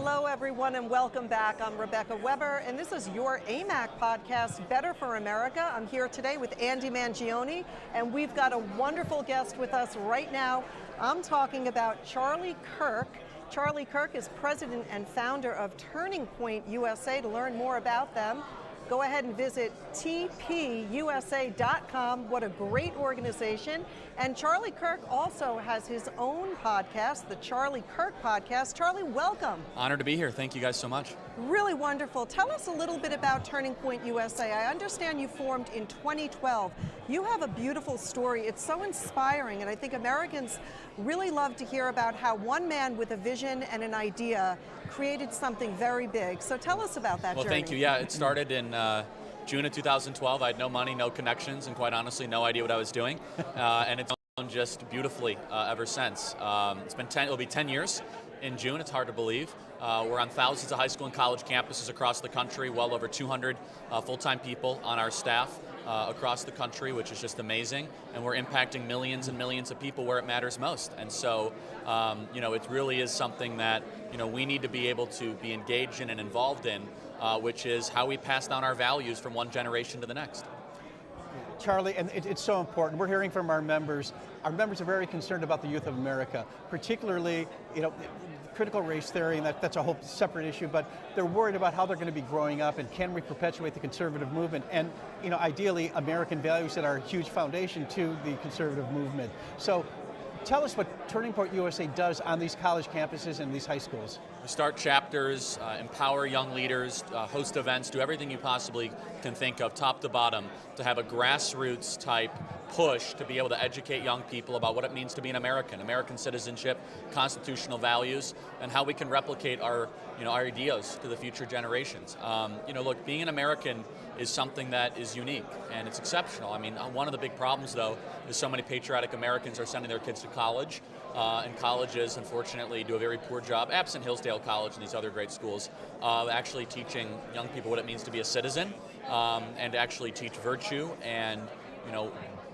Hello, everyone, and welcome back. I'm Rebecca Weber, and this is your AMAC podcast, Better for America. I'm here today with Andy Mangione, and we've got a wonderful guest with us right now. I'm talking about Charlie Kirk. Charlie Kirk is president and founder of Turning Point USA. To learn more about them, go ahead and visit tpusa.com. What a great organization. And Charlie Kirk also has his own podcast, the Charlie Kirk Podcast. Charlie, welcome. Honored to be here. Thank you guys so much. Really wonderful. Tell us a little bit about Turning Point USA. I understand you formed in 2012. You have a beautiful story. It's so inspiring, and I think Americans really love to hear about how one man with a vision and an idea created something very big. So tell us about that journey. Well, thank you. Yeah, it started in June of 2012. I had no money, no connections, and quite honestly, no idea what I was doing. And it's grown just beautifully ever since. It'll be 10 years in June. It's hard to believe. We're on thousands of high school and college campuses across the country, well over 200 full-time people on our staff across the country, which is just amazing. And we're impacting millions and millions of people where it matters most. And so, it really is something that, we need to be able to be engaged in and involved in, which is how we pass down our values from one generation to the next. Charlie, and it's so important. We're hearing from our members. Our members are very concerned about the youth of America, particularly, critical race theory, and that's a whole separate issue, but they're worried about how they're going to be growing up and can we perpetuate the conservative movement and, ideally American values that are a huge foundation to the conservative movement. So tell us what Turning Point USA does on these college campuses and these high schools. We start chapters, empower young leaders, host events, do everything you possibly can think of, top to bottom, to have a grassroots type push to be able to educate young people about what it means to be an American, American citizenship, constitutional values, and how we can replicate our ideas to the future generations. Look, being an American is something that is unique and it's exceptional. I mean, one of the big problems, though, is so many patriotic Americans are sending their kids to college, and colleges, unfortunately, do a very poor job, absent Hillsdale College and these other great schools, actually teaching young people what it means to be a citizen, and to actually teach virtue and,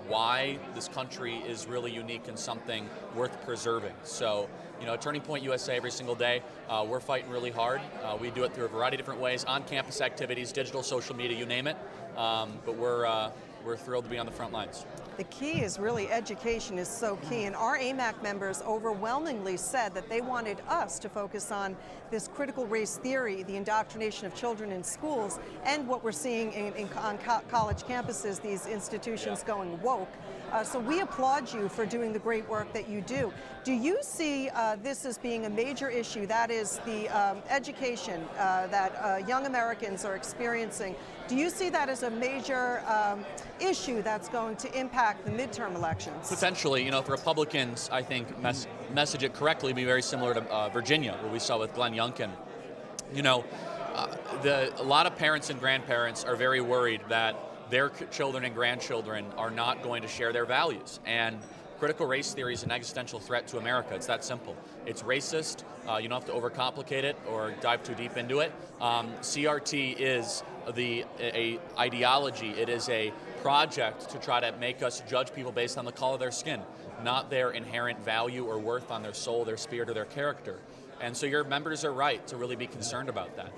why this country is really unique and something worth preserving. So, at Turning Point USA every single day, we're fighting really hard. We do it through a variety of different ways, on-campus activities, digital, social media, you name it. But we're thrilled to be on the front lines. The key is really education is so key, and our AMAC members overwhelmingly said that they wanted us to focus on this critical race theory, the indoctrination of children in schools, and what we're seeing on college campuses, these institutions going woke. So we applaud you for doing the great work that you do. Do you see this as being a major issue, that is the education that young Americans are experiencing? Do you see that as a major issue that's going to impact the midterm elections? Potentially, if Republicans, I think, message it correctly, it'd be very similar to Virginia, what we saw with Glenn Youngkin. A lot of parents and grandparents are very worried that their children and grandchildren are not going to share their values. And critical race theory is an existential threat to America. It's that simple. It's racist. You don't have to overcomplicate it or dive too deep into it. CRT is a ideology. It is a project to try to make us judge people based on the color of their skin, not their inherent value or worth on their soul, their spirit, or their character. And so your members are right to really be concerned about that.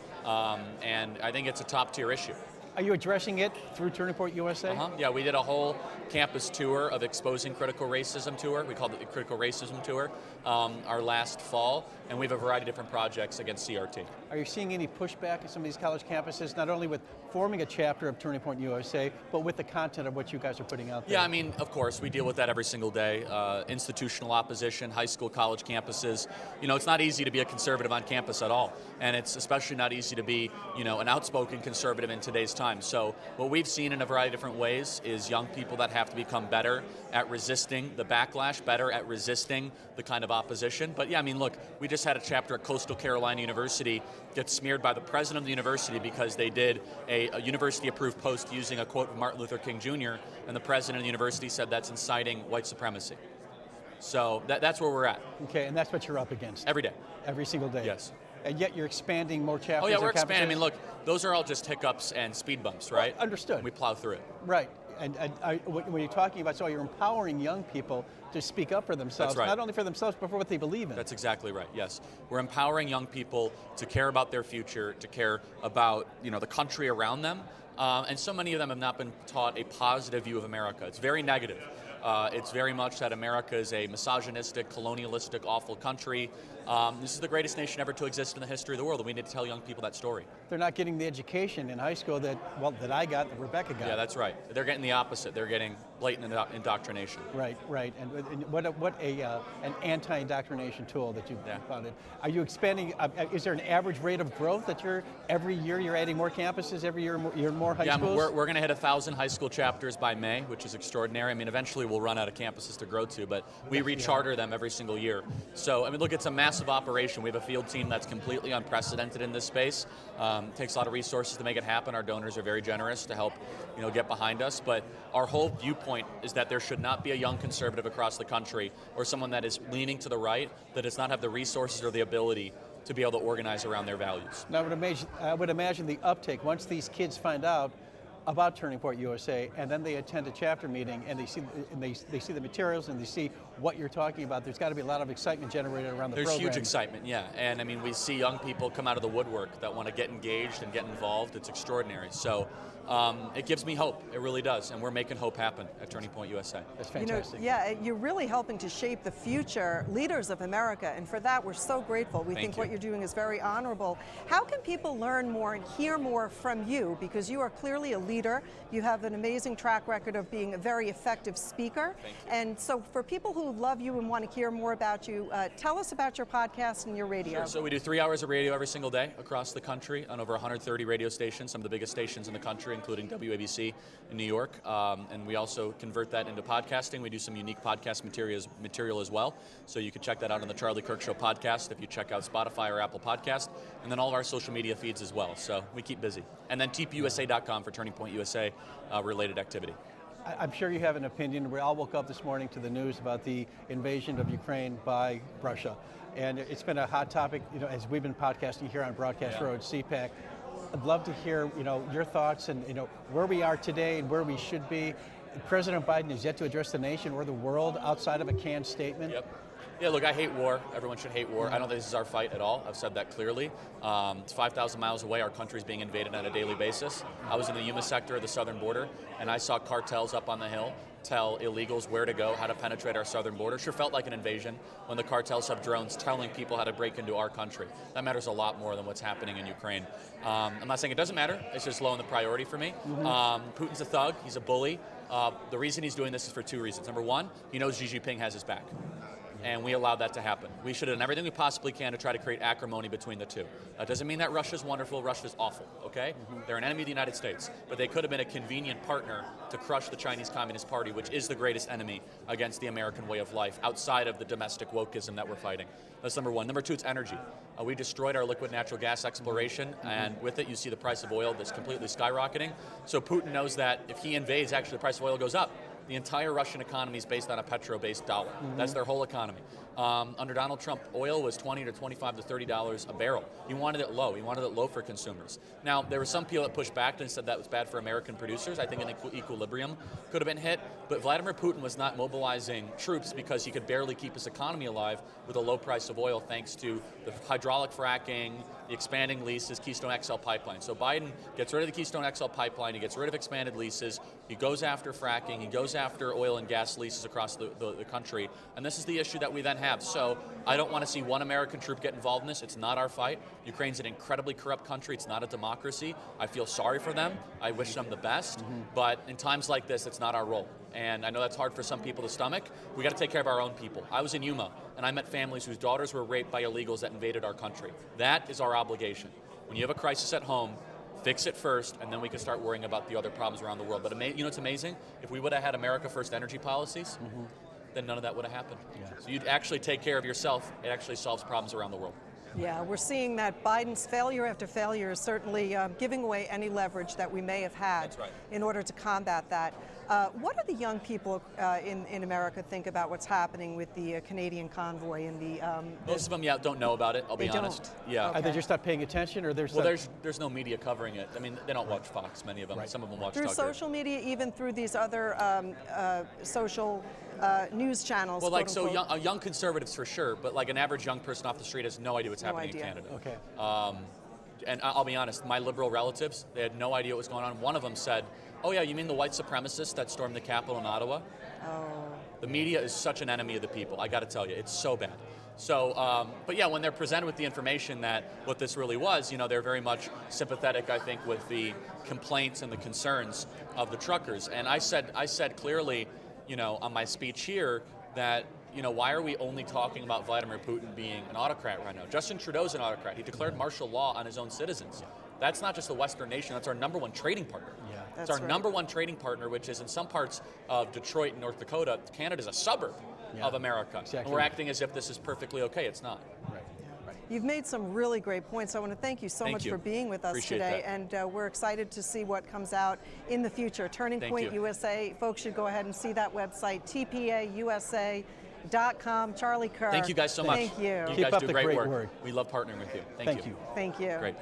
And I think it's a top-tier issue. Are you addressing it through Turning Point USA? Yeah, we did a whole campus tour of exposing critical racism tour. We called it the Critical Racism Tour our last fall, and we have a variety of different projects against CRT. Are you seeing any pushback at some of these college campuses, not only with forming a chapter of Turning Point USA, but with the content of what you guys are putting out there? Yeah, I mean, of course, we deal with that every single day. Institutional opposition, high school, college campuses. It's not easy to be a conservative on campus at all, and it's especially not easy to be, an outspoken conservative in today's time. So what we've seen in a variety of different ways is young people that have to become better at resisting the backlash, better at resisting the kind of opposition. But yeah, I mean, look, we just had a chapter at Coastal Carolina University get smeared by the president of the university because they did a university-approved post using a quote from Martin Luther King Jr., and the president of the university said that's inciting white supremacy. So that's where we're at. Okay, and that's what you're up against? Every day. Every single day? Yes. And yet you're expanding more chapters. Oh yeah, we're expanding. I mean, look, those are all just hiccups and speed bumps, right? Well, understood. We plow through it. Right. when you're talking about, so you're empowering young people to speak up for themselves, That's right. not only for themselves, but for what they believe in. That's exactly right, yes. We're empowering young people to care about their future, to care about the country around them, and so many of them have not been taught a positive view of America. It's very negative. It's very much that America is a misogynistic, colonialistic, awful country. This is the greatest nation ever to exist in the history of the world, and we need to tell young people that story. They're not getting the education in high school that I got, that Rebecca got. Yeah, that's right. They're getting the opposite. They're getting blatant indoctrination. Right. And what an anti-indoctrination tool that you founded. Are you expanding? Is there an average rate of growth that every year you're adding more campuses? Every year you're more high schools? Yeah, we're going to hit 1,000 high school chapters by May, which is extraordinary. I mean, eventually we'll run out of campuses to grow to, but we recharter them every single year. So, I mean, look, it's a massive operation. We have a field team that's completely unprecedented in this space. It takes a lot of resources to make it happen. Our donors are very generous to help, get behind us. But our whole viewpoint is that there should not be a young conservative across the country or someone that is leaning to the right that does not have the resources or the ability to be able to organize around their values. Now, I would imagine the uptake, once these kids find out about Turning Point USA, and then they attend a chapter meeting and they see the materials and they see what you're talking about, there's got to be a lot of excitement generated around the program. There's huge excitement, yeah. And I mean, we see young people come out of the woodwork that want to get engaged and get involved. It's extraordinary. So it gives me hope. It really does. And we're making hope happen at Turning Point USA. That's fantastic. You're really helping to shape the future leaders of America. And for that, we're so grateful. We think what you're doing is very honorable. How can people learn more and hear more from you? Because you are clearly a leader. You have an amazing track record of being a very effective speaker. Thank you. And so for people who love you and want to hear more about you, tell us about your podcast and your radio. Sure. So we do 3 hours of radio every single day across the country on over 130 radio stations, some of the biggest stations in the country, including WABC in New York. And we also convert that into podcasting. We do some unique podcast material as well. So you can check that out on the Charlie Kirk Show podcast if you check out Spotify or Apple Podcast. And then all of our social media feeds as well. So we keep busy. And then TPUSA.com for Turning Point USA related activity. I'm sure you have an opinion. We all woke up this morning to the news about the invasion of Ukraine by Russia. And it's been a hot topic, as we've been podcasting here on Broadcast Road, CPAC. I'd love to hear, your thoughts and, where we are today and where we should be. President Biden has yet to address the nation or the world outside of a canned statement. Yep. Yeah, look, I hate war. Everyone should hate war. I don't think this is our fight at all. I've said that clearly. It's 5,000 miles away. Our country's being invaded on a daily basis. I was in the Yuma sector of the southern border, and I saw cartels up on the hill tell illegals where to go, how to penetrate our southern border. Sure felt like an invasion when the cartels have drones telling people how to break into our country. That matters a lot more than what's happening in Ukraine. I'm not saying it doesn't matter. It's just low on the priority for me. Putin's a thug. He's a bully. The reason he's doing this is for 2 reasons. Number one, he knows Xi Jinping has his back. And we allowed that to happen. We should have done everything we possibly can to try to create acrimony between the two. That doesn't mean that Russia's wonderful, Russia's awful, okay? They're an enemy of the United States, but they could have been a convenient partner to crush the Chinese Communist Party, which is the greatest enemy against the American way of life, outside of the domestic wokeism that we're fighting. That's number one. Number two, it's energy. We destroyed our liquid natural gas exploration, and with it, you see the price of oil that's completely skyrocketing. So Putin knows that if he invades, actually the price of oil goes up. The entire Russian economy is based on a petro-based dollar. That's their whole economy. Under Donald Trump, oil was $20 to $25 to $30 a barrel. He wanted it low. He wanted it low for consumers. Now, there were some people that pushed back and said that was bad for American producers. I think an equilibrium could have been hit. But Vladimir Putin was not mobilizing troops because he could barely keep his economy alive with a low price of oil thanks to the hydraulic fracking, the expanding leases, Keystone XL pipeline. So Biden gets rid of the Keystone XL pipeline. He gets rid of expanded leases. He goes after fracking. He goes after oil and gas leases across the country. And this is the issue that we then have. So I don't want to see one American troop get involved in this. It's not our fight. Ukraine's an incredibly corrupt country. It's not a democracy. I feel sorry for them. I wish them the best. But in times like this, it's not our role. And I know that's hard for some people to stomach. We got to take care of our own people. I was in Yuma, and I met families whose daughters were raped by illegals that invaded our country. That is our obligation. When you have a crisis at home, fix it first, and then we can start worrying about the other problems around the world. But it's amazing? If we would have had America First energy policies, then none of that would have happened. So you'd actually take care of yourself. It actually solves problems around the world. Yeah, we're seeing that Biden's failure after failure is certainly giving away any leverage that we may have had in order to combat that. What do the young people in America think about what's happening with the Canadian convoy and the? Most of them, don't know about it. I'll be honest. Don't. Yeah. Okay. Are they just not paying attention, or Well, there's no media covering it. I mean, they don't watch Fox. Many of them. Right. Some of them watch Through Tucker. social media, even through these other social news channels. Well, like quote, unquote. young conservatives for sure, but like an average young person off the street has no idea what's happening idea. in Canada. Okay. And I'll be honest, my liberal relatives, they had no idea what was going on. One of them said, "Oh yeah, you mean the white supremacists that stormed the Capitol in Ottawa?" Oh. The media is such an enemy of the people. I got to tell you, it's so bad. So, but yeah, when they're presented with the information that what this really was, they're very much sympathetic, I think, with the complaints and the concerns of the truckers. And I said clearly, on my speech here that, why are we only talking about Vladimir Putin being an autocrat right now? Justin Trudeau's an autocrat. He declared martial law on his own citizens. That's not just a Western nation, that's our number one trading partner. Yeah. It's our number one trading partner, which is in some parts of Detroit and North Dakota. Canada's a suburb of America. Exactly. And we're acting as if this is perfectly okay. It's not. Right. You've made some really great points. I want to thank you so much for being with us Appreciate today, that. and we're excited to see what comes out in the future. Turning Point USA, folks should go ahead and see that website, tpausa.com. Charlie Kerr. Thank you guys so much. Thank you. You Keep guys up do the great great work. work. We love partnering with you. Thank you. Thank you. Great.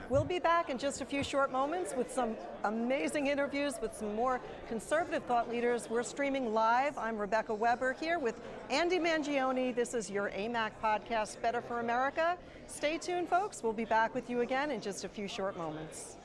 We'll be back in just a few short moments with some amazing interviews with some more conservative thought leaders. We're streaming live. I'm Rebecca Weber here with Andy Mangione. This is your AMAC podcast, Better for America. Stay tuned, folks. We'll be back with you again in just a few short moments.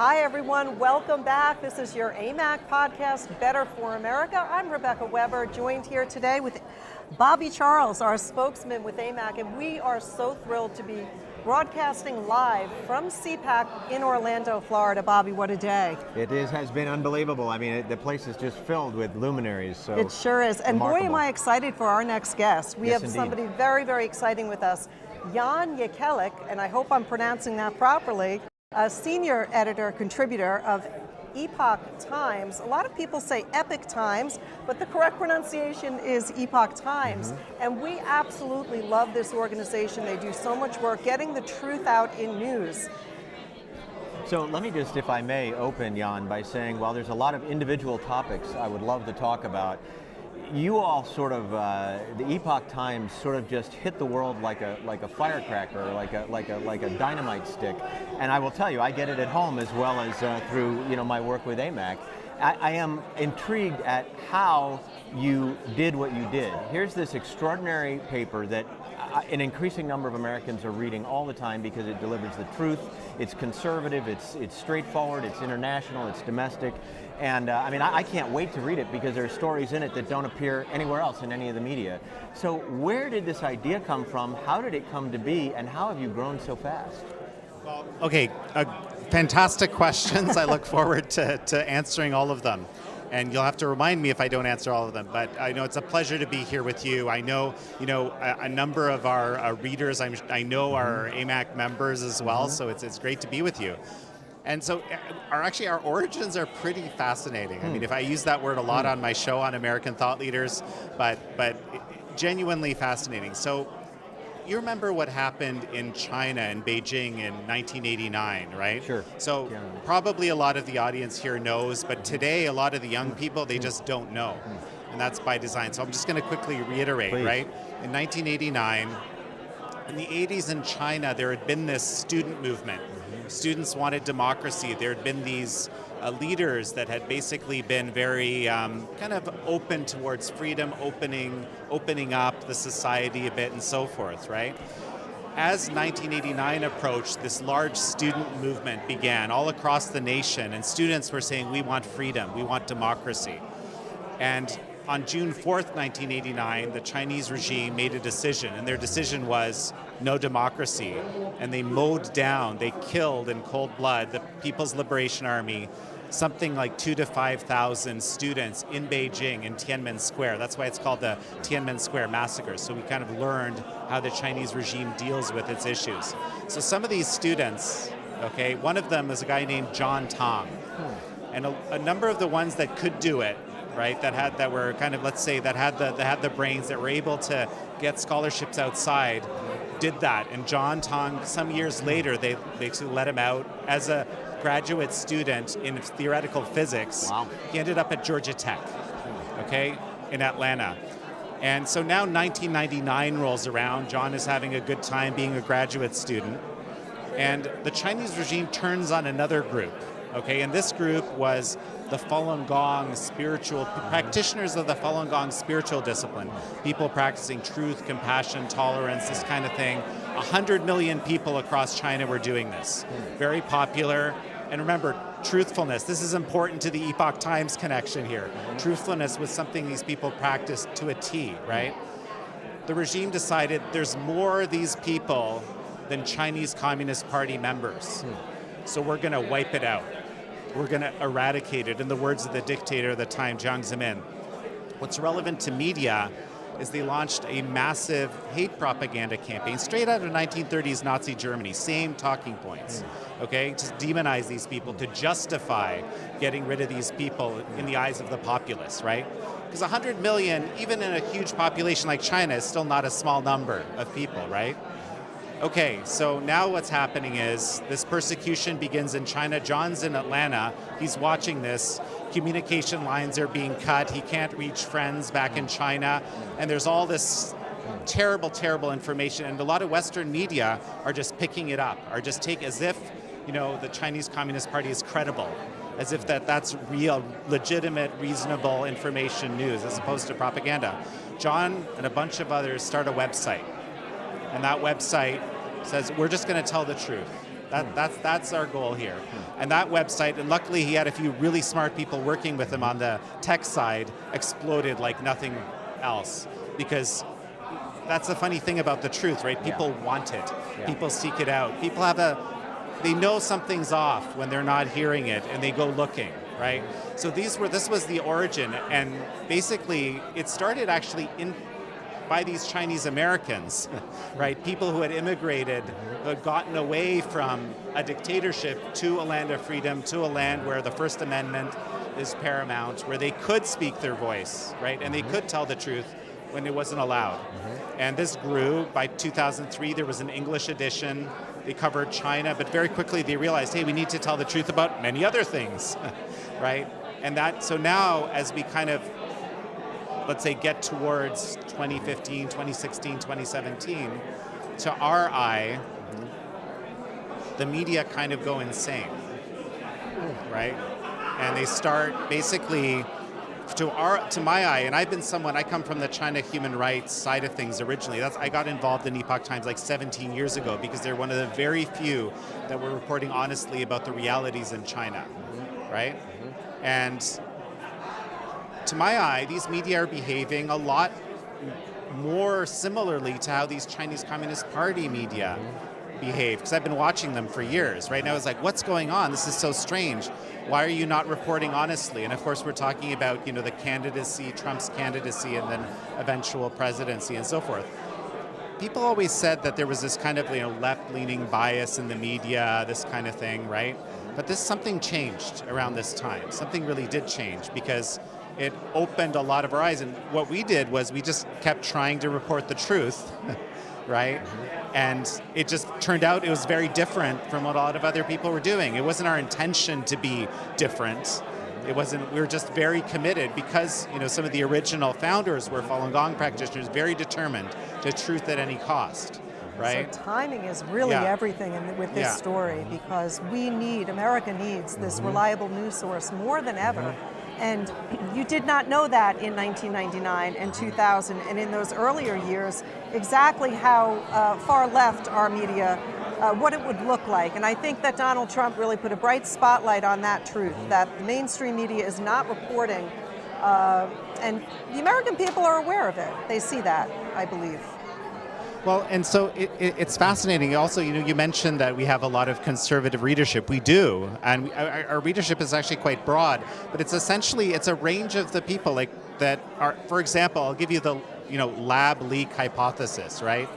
Hi everyone, welcome back. This is your AMAC podcast, Better for America. I'm Rebecca Weber, joined here today with Bobby Charles, our spokesman with AMAC, and we are so thrilled to be broadcasting live from CPAC in Orlando, Florida. Bobby, what a day. It has been unbelievable. I mean, the place is just filled with luminaries. So it sure is. And remarkable. boy, am I excited for our next guest. We have indeed. somebody very, very exciting with us. Jan Jekielek, and I hope I'm pronouncing that properly, a senior editor, contributor of Epoch Times. A lot of people say Epic Times, but the correct pronunciation is Epoch Times. And we absolutely love this organization. They do so much work getting the truth out in news. So let me just, if I may, open, Jan, by saying, while there's a lot of individual topics I would love to talk about, you all sort of, the Epoch Times sort of just hit the world like a firecracker, like a dynamite stick. And I will tell you, I get it at home as well as through my work with AMAC. I am intrigued at how you did what you did. Here's this extraordinary paper that an increasing number of Americans are reading all the time because it delivers the truth. It's conservative, it's straightforward, it's international, it's domestic. And I mean, I can't wait to read it because there are stories in it that don't appear anywhere else in any of the media. So where did this idea come from? How did it come to be? And how have you grown so fast? Well, okay, fantastic questions. I look forward to answering all of them. And you'll have to remind me if I don't answer all of them. But I know it's a pleasure to be here with you. I know, a number of our readers. I know our AMAC members as well. So it's great to be with you. And so, our origins are pretty fascinating. I mean, if I use that word a lot on my show on American thought leaders, but genuinely fascinating. So, you remember what happened in China and Beijing in 1989, right? Sure. So probably a lot of the audience here knows, but today a lot of the young people, they just don't know. And that's by design. So I'm just going to quickly reiterate, Please. right? In 1989, in the 80s in China, there had been this student movement. Students wanted democracy. There had been these leaders that had basically been very kind of open towards freedom, opening up the society a bit and so forth, right? As 1989 approached, this large student movement began all across the nation, and students were saying, we want freedom, we want democracy. And on June 4th, 1989, the Chinese regime made a decision, and their decision was no democracy. And they mowed down, they killed in cold blood the People's Liberation Army, something like 2,000 to 5,000 students in Beijing in Tiananmen Square. That's why it's called the Tiananmen Square Massacre. So we kind of learned how the Chinese regime deals with its issues. So some of these students, okay, one of them is a guy named John Tong. And a number of the ones that could do it, right, that were kind of, let's say, that had the brains, that were able to get scholarships outside, did that. And John Tong, some years later, they basically let him out as a graduate student in theoretical physics. Wow. He ended up at Georgia Tech, okay, in Atlanta. And so now 1999 rolls around. John is having a good time being a graduate student. And the Chinese regime turns on another group, okay, and this group was the Falun Gong practitioners of the Falun Gong spiritual discipline, people practicing truth, compassion, tolerance, this kind of thing. 100 million people across China were doing this. Very popular. And remember, truthfulness, this is important to the Epoch Times connection here. Truthfulness was something these people practiced to a T, right? The regime decided there's more of these people than Chinese Communist Party members. So we're going to wipe it out. We're going to eradicate it, in the words of the dictator of the time, Jiang Zemin. What's relevant to media is they launched a massive hate propaganda campaign straight out of 1930s Nazi Germany, same talking points, okay? To demonize these people, to justify getting rid of these people in the eyes of the populace, right? Because 100 million, even in a huge population like China, is still not a small number of people, right? Okay, so now what's happening is this persecution begins in China. John's in Atlanta. He's watching this. Communication lines are being cut. He can't reach friends back in China. And there's all this terrible, terrible information. And a lot of Western media are just picking it up, are just take as if, the Chinese Communist Party is credible, as if that's real, legitimate, reasonable information news as opposed to propaganda. John and a bunch of others start a website. And that website says, we're just going to tell the truth. That's our goal here. And that website, and luckily he had a few really smart people working with him on the tech side, exploded like nothing else. Because that's the funny thing about the truth, right? People want it. People seek it out. People they know something's off when they're not hearing it, and they go looking, right? So this was the origin, and basically it started actually by these Chinese Americans, right? People who had immigrated, who had gotten away from a dictatorship to a land of freedom, to a land where the First Amendment is paramount, where they could speak their voice, right? And they could tell the truth when it wasn't allowed. And this grew. By 2003, there was an English edition. They covered China, but very quickly they realized, hey, we need to tell the truth about many other things, right? And so now, as we kind of, let's say, get towards 2015, 2016, 2017, to our eye, the media kind of go insane, right? And they start basically, to my eye, and I've been I come from the China human rights side of things originally. I got involved in Epoch Times like 17 years ago because they're one of the very few that were reporting honestly about the realities in China, right? And to my eye, these media are behaving a lot more similarly to how these Chinese Communist Party media behave, because I've been watching them for years, right? And I was like, what's going on? This is so strange. Why are you not reporting honestly? And of course, we're talking about, the candidacy, Trump's candidacy, and then eventual presidency and so forth. People always said that there was this kind of, left-leaning bias in the media, this kind of thing, right? But something changed around this time. Something really did change because it opened a lot of our eyes. And what we did was we just kept trying to report the truth, right? And it just turned out it was very different from what a lot of other people were doing. It wasn't our intention to be different. We were just very committed because, some of the original founders were Falun Gong practitioners, very determined to truth at any cost, right? So timing is really everything with this story, because America needs this reliable news source more than ever. And you did not know that in 1999 and 2000 and in those earlier years exactly how far left our media, what it would look like. And I think that Donald Trump really put a bright spotlight on that truth, that the mainstream media is not reporting, and the American people are aware of it. They see that, I believe. Well, and so it's fascinating. Also, you mentioned that we have a lot of conservative readership. We do, and our readership is actually quite broad. But it's a range of the people that are. For example, I'll give you the lab leak hypothesis, right?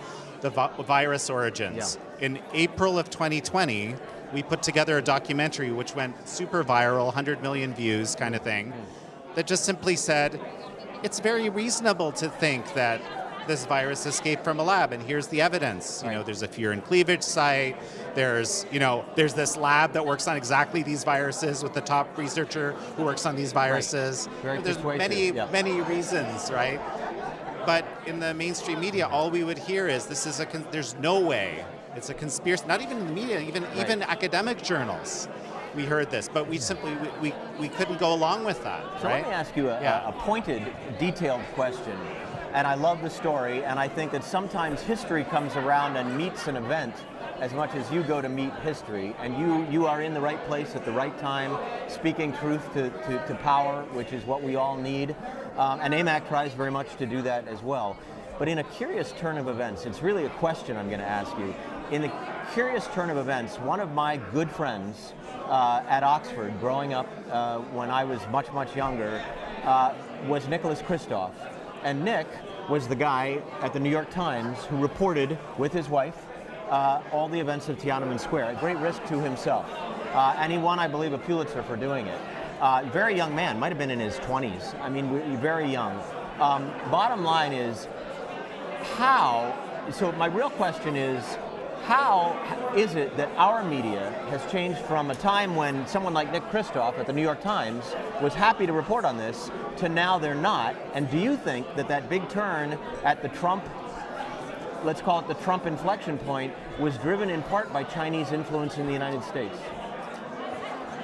The virus origins. Yeah. In April of 2020, we put together a documentary which went super viral, 100 million views, kind of thing, that just simply said it's very reasonable to think that this virus escaped from a lab, and here's the evidence. There's a fear and cleavage site. There's this lab that works on exactly these viruses with the top researcher who works on these viruses. Right. There's many reasons, right? But in the mainstream media, all we would hear is there's no way. It's a conspiracy. Not even in the media, even academic journals. We heard this, but we simply we couldn't go along with that. So right? Let me ask you a pointed, detailed question. And I love the story, and I think that sometimes history comes around and meets an event as much as you go to meet history, and you are in the right place at the right time, speaking truth to power, which is what we all need. And AMAC tries very much to do that as well. But in a curious turn of events, it's really a question I'm going to ask you. In a curious turn of events, one of my good friends at Oxford, growing up when I was much, much younger, was Nicholas Kristof. And Nick was the guy at the New York Times who reported with his wife all the events of Tiananmen Square, at great risk to himself. And he won, I believe, a Pulitzer for doing it. Very young man, might have been in his 20s. I mean, very young. Bottom line is, so my real question is, how is it that our media has changed from a time when someone like Nick Kristof at the New York Times was happy to report on this to now they're not? And do you think that big turn at the Trump, let's call it the Trump inflection point, was driven in part by Chinese influence in the United States?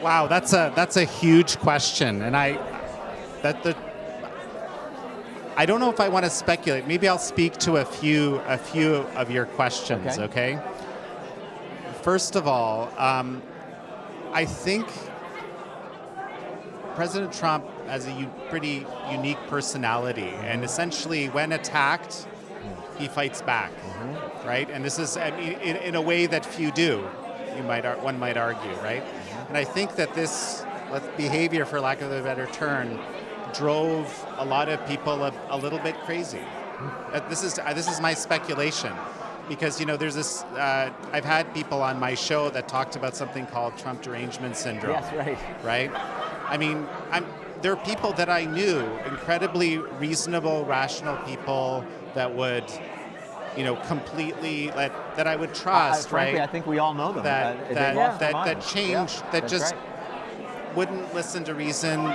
Wow, that's a huge question, and I don't know if I want to speculate. Maybe I'll speak to a few of your questions, okay? first of all, I think President Trump has a pretty unique personality, and essentially when attacked, he fights back, right? And this is, I mean, in a way that few do, one might argue, right? And I think that this behavior, for lack of a better term, drove a lot of people a little bit crazy. This is my speculation, because there's this. I've had people on my show that talked about something called Trump derangement syndrome. Yes, right. Right. I mean, there are people that I knew, incredibly reasonable, rational people that would, completely that I would trust. Frankly, right. I think we all know them. That change. Yeah, that just right. wouldn't listen to reason.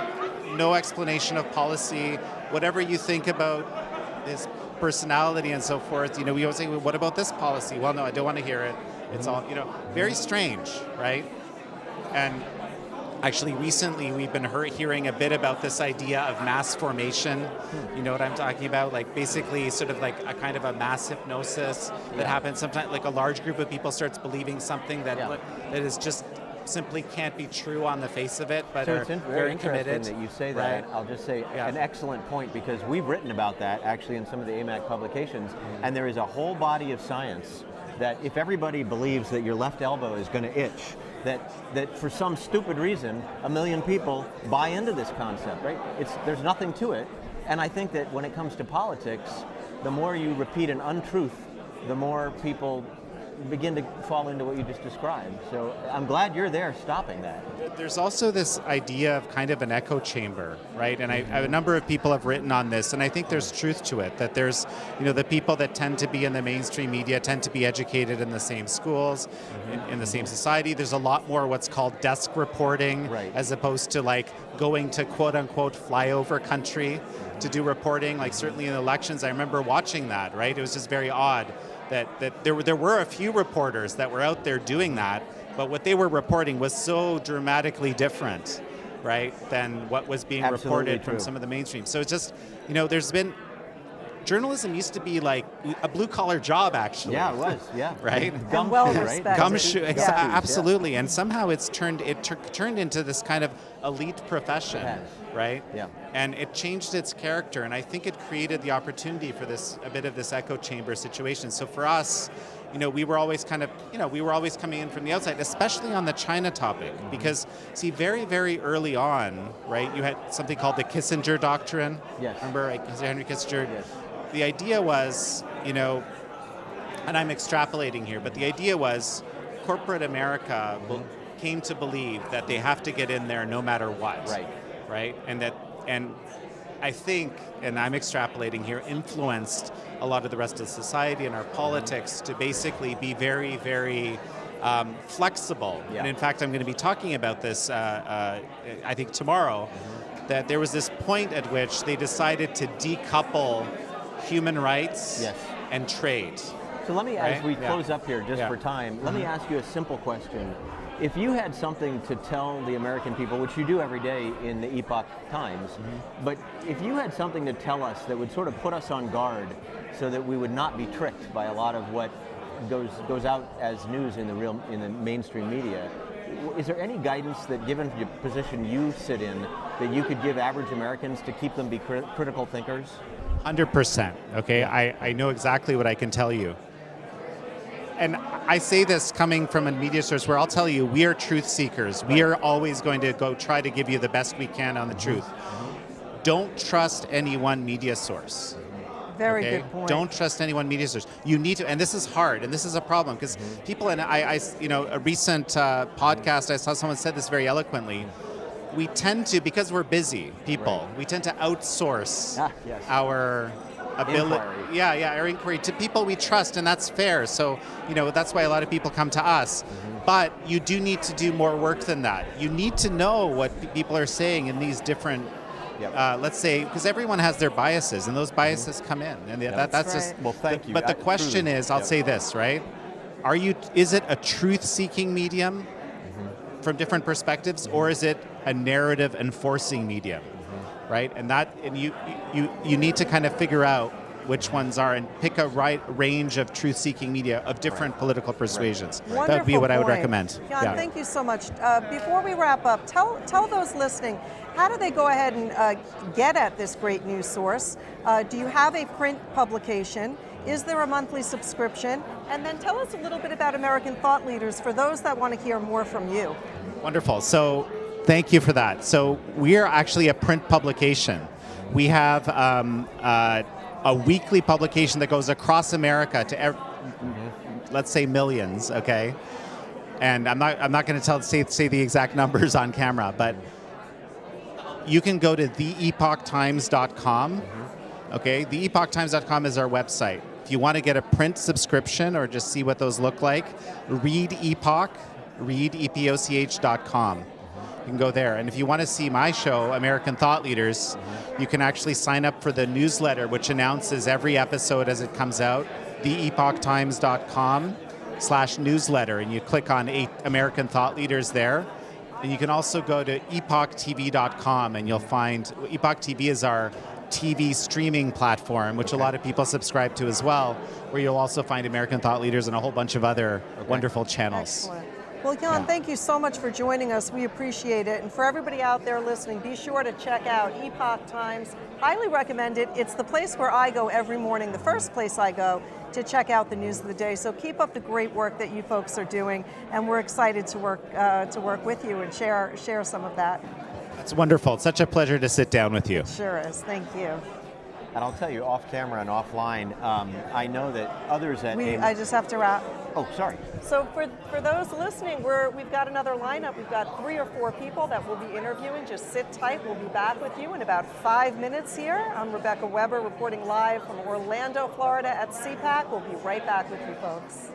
No explanation of policy. Whatever you think about his personality and so forth, we always say, well, what about this policy? Well, no, I don't want to hear it. It's all, very strange, right? And actually, recently, we've been hearing a bit about this idea of mass formation. You know what I'm talking about? Like, basically, sort of like a kind of a mass hypnosis that happens sometimes. Like, a large group of people starts believing something that is just simply can't be true on the face of it, but so are it's very very interesting committed. That you say that. Right. I'll just say an excellent point, because we've written about that actually in some of the AMAC publications, and there is a whole body of science that if everybody believes that your left elbow is going to itch, that for some stupid reason, 1 million people buy into this concept, right? There's nothing to it. And I think that when it comes to politics, the more you repeat an untruth, the more people begin to fall into what you just described. So I'm glad you're there stopping that. There's also this idea of kind of an echo chamber, right? And a number of people have written on this, and I think there's truth to it, that there's, the people that tend to be in the mainstream media tend to be educated in the same schools, in the same society. There's a lot more what's called desk reporting, as opposed to like going to quote unquote flyover country to do reporting. Like certainly in elections, I remember watching that, right? It was just very odd that there were a few reporters that were out there doing that, but what they were reporting was so dramatically different, right, than what was being reported from some of the mainstream. So it's just, there's been, journalism used to be like a blue-collar job, actually. Yeah, it was, Right? And well respected. Absolutely. And somehow it's turned into this kind of elite profession, right? Yeah. And it changed its character, and I think it created the opportunity for a bit of this echo chamber situation. So for us, we were always coming in from the outside, especially on the China topic, because see, very, very early on, right, you had something called the Kissinger Doctrine. Yes. Remember Henry Kissinger? Yes. The idea was, and I'm extrapolating here, but the idea was corporate America came to believe that they have to get in there no matter what. Right? And I think, and I'm extrapolating here, influenced a lot of the rest of society and our politics to basically be very, very flexible. Yeah. And in fact, I'm going to be talking about this, I think tomorrow, that there was this point at which they decided to decouple human rights and trade. So let me, as we close up here just for time, let me ask you a simple question. If you had something to tell the American people, which you do every day in the Epoch Times, but if you had something to tell us that would sort of put us on guard so that we would not be tricked by a lot of what goes out as news in the mainstream media, is there any guidance that, given the position you sit in, that you could give average Americans to keep them be critical thinkers? 100%. Okay, I know exactly what I can tell you. And I say this coming from a media source where I'll tell you, we are truth seekers. We are always going to go try to give you the best we can on the truth. Don't trust any one media source. Very good point. Don't trust any one media source. You need to, and this is hard, and this is a problem, because people, and a recent podcast, I saw someone said this very eloquently. We tend to, because we're busy people, we tend to outsource our ability, our inquiry to people we trust, and that's fair. So, that's why a lot of people come to us. But you do need to do more work than that. You need to know what people are saying in these different, let's say, because everyone has their biases, and those biases come in, and that's just. Well, thank you. But the question is, I'll say this, right? Is it a truth-seeking medium from different perspectives, or is it a narrative-enforcing medium? Right, and you need to kind of figure out which ones are and pick a range of truth-seeking media of different political persuasions. Wonderful That would be what I would point. recommend. Jan, thank you so much. Before we wrap up, tell those listening, how do they go ahead and get at this great news source? Do you have a print publication? Is there a monthly subscription? And then tell us a little bit about American Thought Leaders for those that want to hear more from you. Wonderful. So thank you for that. So we are actually a print publication. We have a weekly publication that goes across America to, let's say, millions, okay? And I'm not going to say the exact numbers on camera, but you can go to theepochtimes.com. Okay, theepochtimes.com is our website. If you want to get a print subscription or just see what those look like, read epoch.com. You can go there. And if you want to see my show, American Thought Leaders, you can actually sign up for the newsletter, which announces every episode as it comes out, theepochtimes.com/newsletter, and you click on American Thought Leaders there. And you can also go to epochtv.com, and you'll find Epoch TV is our TV streaming platform, which a lot of people subscribe to as well, where you'll also find American Thought Leaders and a whole bunch of other wonderful channels. Excellent. Well, Jan, thank you so much for joining us. We appreciate it. And for everybody out there listening, be sure to check out Epoch Times. Highly recommend it. It's the place where I go every morning, the first place I go to check out the news of the day. So keep up the great work that you folks are doing, and we're excited to work with you and share some of that. That's wonderful. It's such a pleasure to sit down with you. It sure is. Thank you. And I'll tell you, off camera and offline, I know that others at AMAC... I just have to wrap. Oh, sorry. So for those listening, we've got another lineup. We've got 3 or 4 people that we'll be interviewing. Just sit tight. We'll be back with you in about 5 minutes here. I'm Rebecca Weber, reporting live from Orlando, Florida at CPAC. We'll be right back with you folks.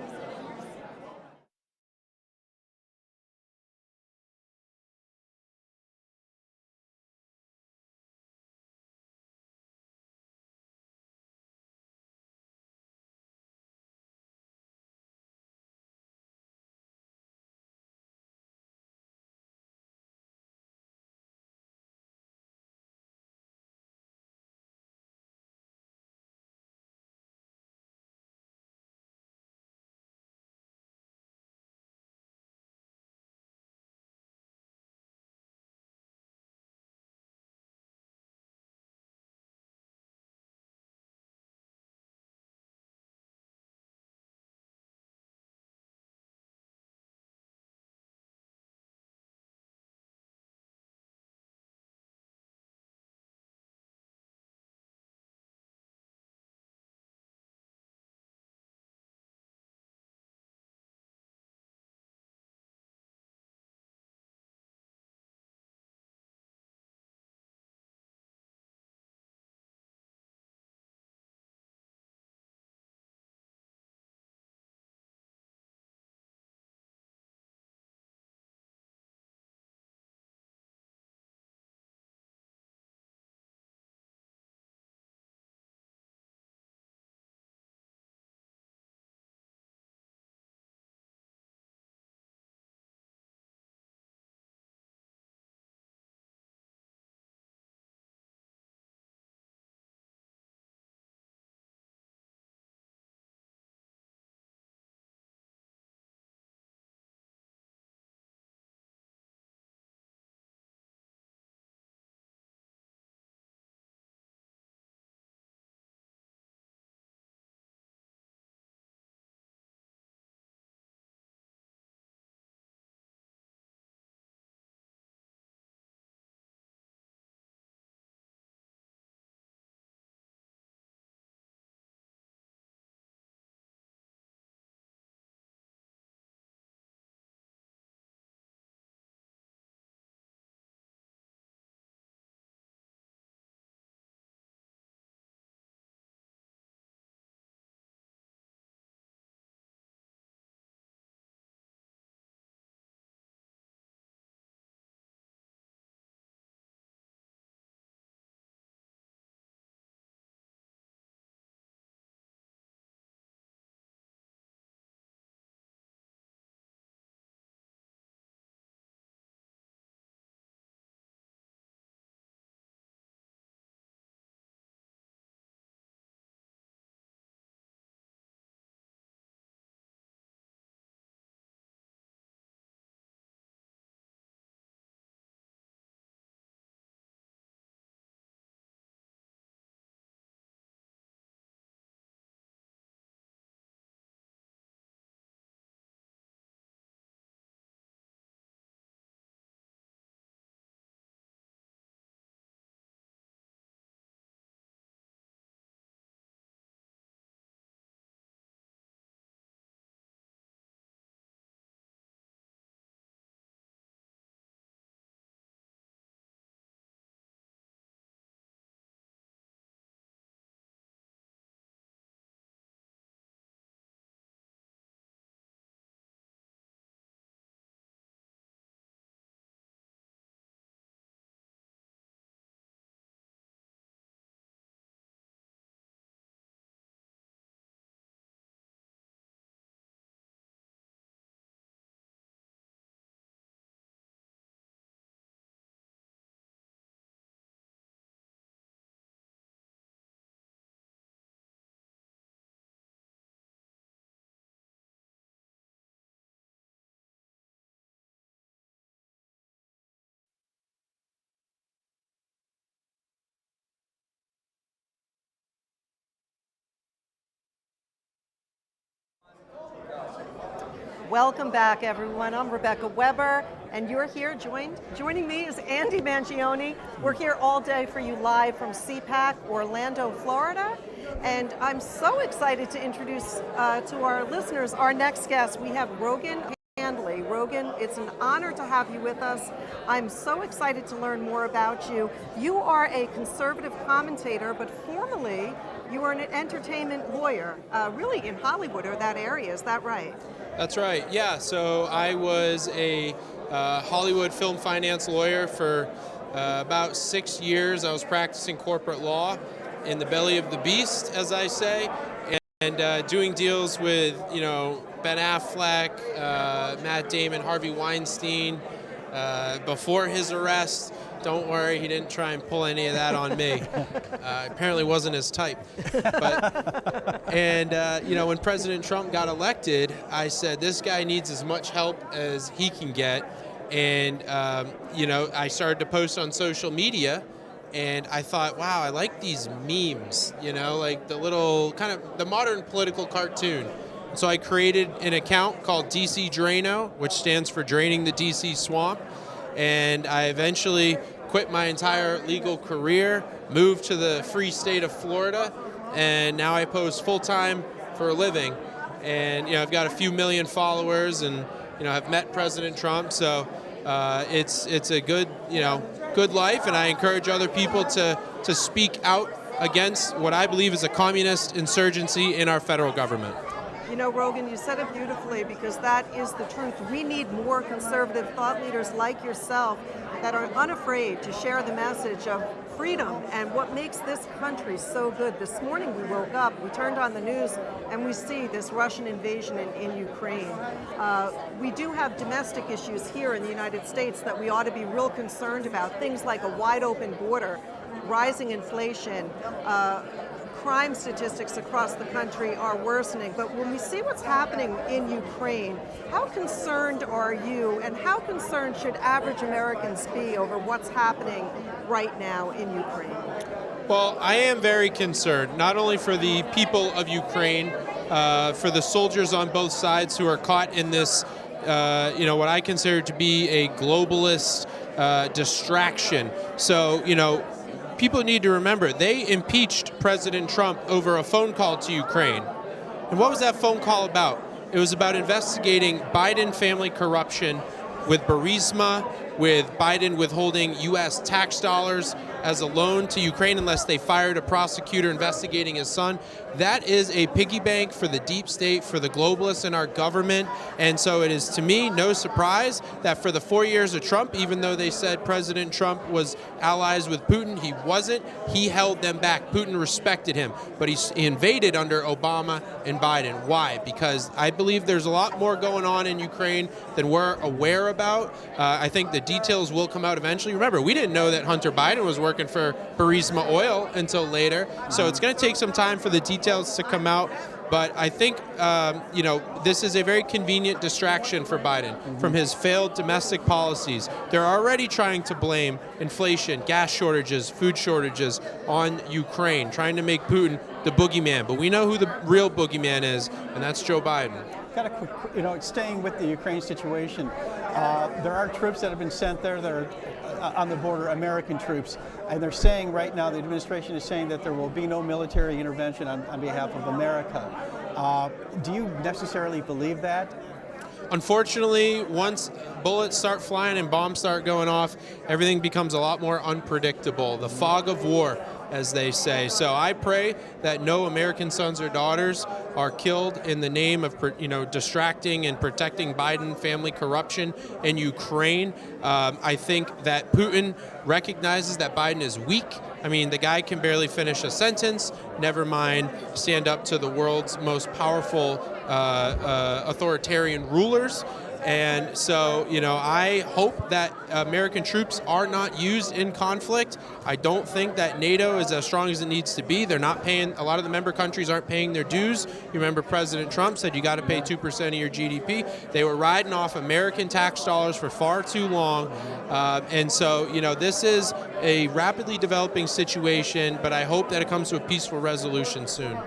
Welcome back, everyone. I'm Rebecca Weber, and you're here. Joining me is Andy Mangione. We're here all day for you live from CPAC, Orlando, Florida. And I'm so excited to introduce to our listeners our next guest. We have Rogan Handley. Rogan, it's an honor to have you with us. I'm so excited to learn more about you. You are a conservative commentator, but formerly you are an entertainment lawyer, really in Hollywood or that area. Is that right? That's right, yeah. So I was a Hollywood film finance lawyer for about 6 years. I was practicing corporate law in the belly of the beast, as I say, and doing deals with, Ben Affleck, Matt Damon, Harvey Weinstein, before his arrest. Don't worry, he didn't try and pull any of that on me. Apparently wasn't his type. When President Trump got elected, I said, this guy needs as much help as he can get. And, I started to post on social media, and I thought, wow, I like these memes, like the little kind of the modern political cartoon. So I created an account called DC Draino, which stands for Draining the DC Swamp. And I eventually quit my entire legal career, moved to the free state of Florida, and now I post full-time for a living. And I've got a few million followers, and I've met President Trump, so it's a good good life, and I encourage other people to speak out against what I believe is a communist insurgency in our federal government. Rogan, you said it beautifully, because that is the truth. We need more conservative thought leaders like yourself that are unafraid to share the message of freedom and what makes this country so good. This morning we woke up, we turned on the news, and we see this Russian invasion in Ukraine. We do have domestic issues here in the United States that we ought to be real concerned about. Things like a wide open border, rising inflation, crime statistics across the country are worsening. But when we see what's happening in Ukraine, how concerned are you, and how concerned should average Americans be over what's happening right now in Ukraine? Well, I am very concerned, not only for the people of Ukraine, for the soldiers on both sides who are caught in this, what I consider to be a globalist distraction. So, people need to remember, they impeached President Trump over a phone call to Ukraine. And what was that phone call about? It was about investigating Biden family corruption with Burisma, with Biden withholding U.S. tax dollars as a loan to Ukraine unless they fired a prosecutor investigating his son. That is a piggy bank for the deep state, for the globalists in our government. And so it is, to me, no surprise that for the 4 years of Trump, even though they said President Trump was allies with Putin, he wasn't. He held them back. Putin respected him. But he invaded under Obama and Biden. Why? Because I believe there's a lot more going on in Ukraine than we're aware about. I think the details will come out eventually. Remember, we didn't know that Hunter Biden was working for Burisma Oil until later. So it's going to take some time for the details to come out. But I think, this is a very convenient distraction for Biden from his failed domestic policies. They're already trying to blame inflation, gas shortages, food shortages on Ukraine, trying to make Putin the boogeyman. But we know who the real boogeyman is, and that's Joe Biden. Got a quick, staying with the Ukraine situation, there are troops that have been sent there that are on the border, American troops, and they're saying right now, the administration is saying that there will be no military intervention on behalf of America. Do you necessarily believe that? Unfortunately, once bullets start flying and bombs start going off, everything becomes a lot more unpredictable. The fog of war, as they say. So I pray that no American sons or daughters are killed in the name of, distracting and protecting Biden family corruption in Ukraine. I think that Putin recognizes that Biden is weak. I mean, the guy can barely finish a sentence, never mind stand up to the world's most powerful authoritarian rulers. And so, I hope that American troops are not used in conflict. I don't think that NATO is as strong as it needs to be. They're not paying, a lot of the member countries aren't paying their dues. You remember President Trump said you got to pay 2% of your GDP. They were riding off American tax dollars for far too long. And so, this is a rapidly developing situation, but I hope that it comes to a peaceful resolution soon.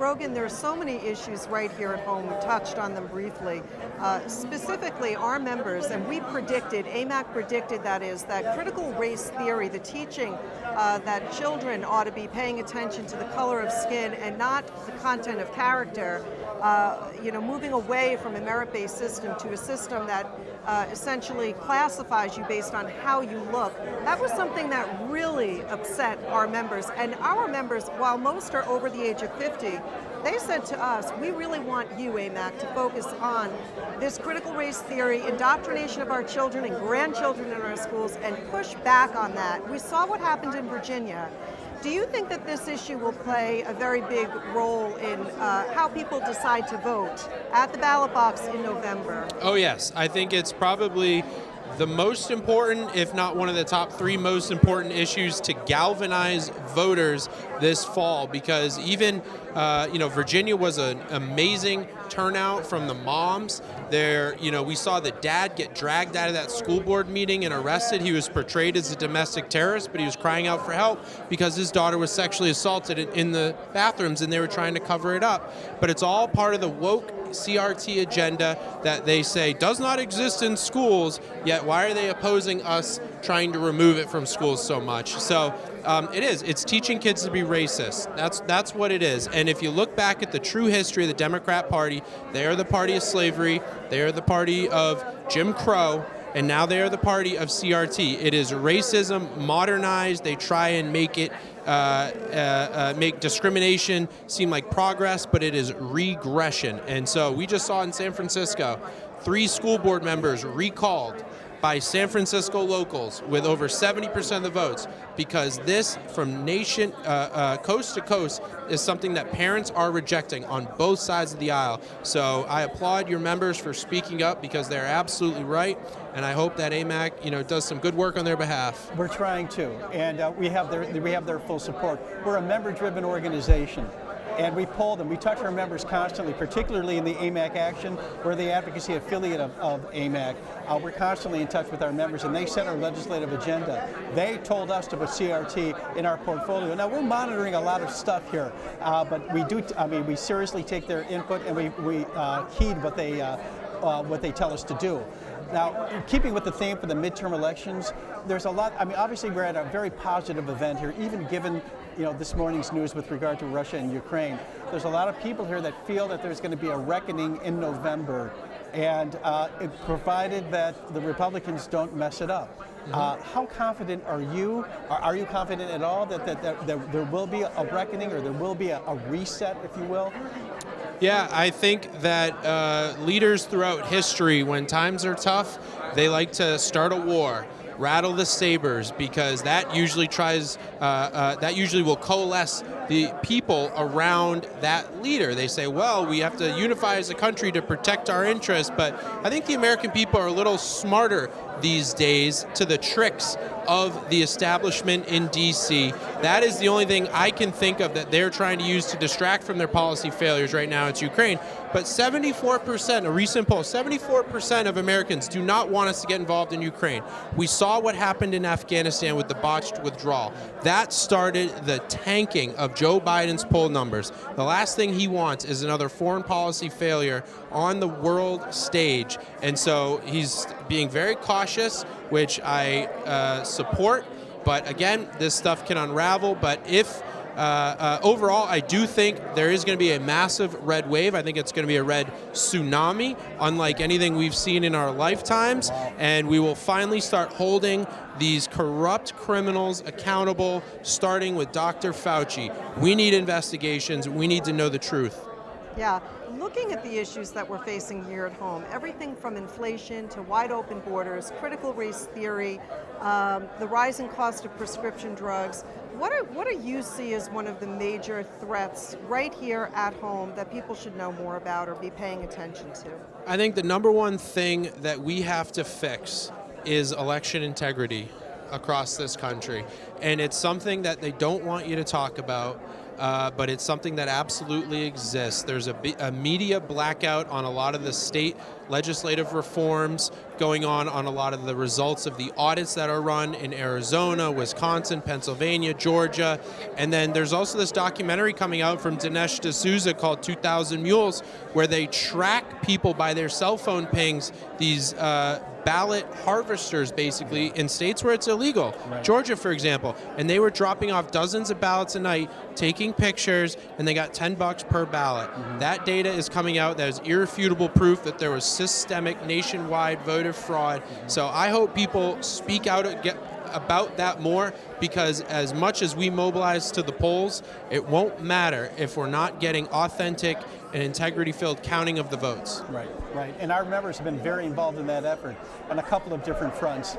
Brogan, there are so many issues right here at home. We touched on them briefly. Specifically, our members, and we predicted, AMAC predicted that critical race theory, the teaching that children ought to be paying attention to the color of skin and not the content of character, moving away from a merit-based system to a system that essentially classifies you based on how you look. That was something that really upset our members. And our members, while most are over the age of 50, they said to us, we really want you, AMAC, to focus on this critical race theory, indoctrination of our children and grandchildren in our schools, and push back on that. We saw what happened in Virginia. Do you think that this issue will play a very big role in how people decide to vote at the ballot box in November? Oh yes, I think it's probably the most important, if not one of the top 3 most important issues to galvanize voters this fall, because even Virginia was an amazing turnout from the moms. There, we saw the dad get dragged out of that school board meeting and arrested. He was portrayed as a domestic terrorist, but he was crying out for help because his daughter was sexually assaulted in the bathrooms, and they were trying to cover it up. But it's all part of the woke CRT agenda that they say does not exist in schools, yet why are they opposing us trying to remove it from schools so much? So it's teaching kids to be racist. That's what it is. And if you look back at the true history of the Democrat Party, they are the party of slavery, they are the party of Jim Crow, and now they are the party of CRT. It is racism modernized. They try and make it make discrimination seem like progress, but it is regression. And so we just saw in San Francisco 3 school board members recalled by San Francisco locals with over 70% of the votes, because this, from nation coast to coast, is something that parents are rejecting on both sides of the aisle. So I applaud your members for speaking up, because they're absolutely right, and I hope that AMAC does some good work on their behalf. We're trying to, and we have their full support. We're a member-driven organization. And we poll them. We touch our members constantly, particularly in the AMAC Action. We're the advocacy affiliate of AMAC. We're constantly in touch with our members, and they set our legislative agenda. They told us to put CRT in our portfolio. Now, we're monitoring a lot of stuff here, but we seriously take their input, and we heed what they tell us to do. Now, keeping with the theme for the midterm elections, there's a lot. Obviously, we're at a very positive event here, even given this morning's news with regard to Russia and Ukraine. There's a lot of people here that feel that there's going to be a reckoning in November, and provided that the Republicans don't mess it up. How confident are you? Are you confident at all that there will be a reckoning, or there will be a reset, if you will? Yeah, I think that leaders throughout history, when times are tough, they like to start a war, rattle the sabers, because that usually will coalesce the people around that leader. They say, well, we have to unify as a country to protect our interests, but I think the American people are a little smarter these days to the tricks of the establishment in D.C. That is the only thing I can think of that they're trying to use to distract from their policy failures right now. It's Ukraine. But 74%, a recent poll, 74% of Americans do not want us to get involved in Ukraine. We saw what happened in Afghanistan with the botched withdrawal. That started the tanking of Joe Biden's poll numbers. The last thing he wants is another foreign policy failure on the world stage. And so he's being very cautious, which I support. But again, this stuff can unravel. But if overall, I do think there is going to be a massive red wave. I think it's going to be a red tsunami, unlike anything we've seen in our lifetimes. And we will finally start holding these corrupt criminals accountable, starting with Dr. Fauci. We need investigations. We need to know the truth. Yeah, looking at the issues that we're facing here at home, everything from inflation to wide open borders, critical race theory, the rising cost of prescription drugs, what do you see as one of the major threats right here at home that people should know more about or be paying attention to? I think the number one thing that we have to fix is election integrity across this country. And it's something that they don't want you to talk about. But it's something that absolutely exists. There's a media blackout on a lot of the state legislative reforms going on a lot of the results of the audits that are run in Arizona, Wisconsin, Pennsylvania, Georgia. And then there's also this documentary coming out from Dinesh D'Souza called 2000 Mules, where they track people by their cell phone pings, these ballot harvesters basically in states where it's illegal. Right. Georgia, for example, and they were dropping off dozens of ballots a night, taking pictures, and they got $10 per ballot. That data is coming out. That is irrefutable proof that there was systemic nationwide voter fraud. So I hope people speak out about that more, because as much as we mobilize to the polls, it won't matter if we're not getting authentic and integrity-filled counting of the votes. Right, right. And our members have been very involved in that effort on a couple of different fronts.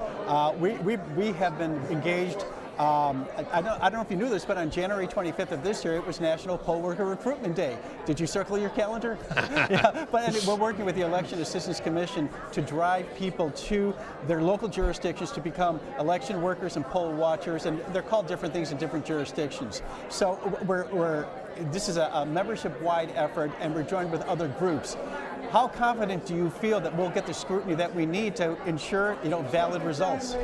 We have been engaged. I don't know if you knew this, but on January 25th of this year, it was National Poll Worker Recruitment Day. Did you circle your calendar? Yeah, but we're working with the Election Assistance Commission to drive people to their local jurisdictions to become election workers and poll watchers, and they're called different things in different jurisdictions. So this is a membership-wide effort, and we're joined with other groups. How confident do you feel that we'll get the scrutiny that we need to ensure, valid results?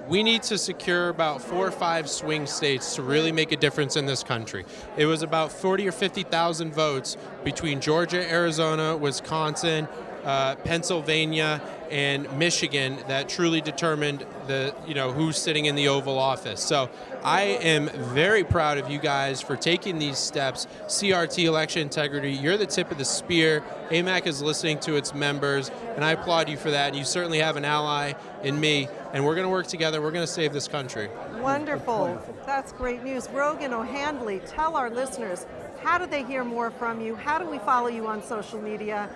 We need to secure about 4 or 5 swing states to really make a difference in this country. It was about 40 or 50,000 votes between Georgia, Arizona, Wisconsin, Pennsylvania, and Michigan that truly determined who's sitting in the Oval Office. So I am very proud of you guys for taking these steps. CRT, Election Integrity, you're the tip of the spear. AMAC is listening to its members, and I applaud you for that. And you certainly have an ally in me, and we're going to work together. We're going to save this country. Wonderful. That's great news. Rogan O'Handley, tell our listeners, how do they hear more from you? How do we follow you on social media?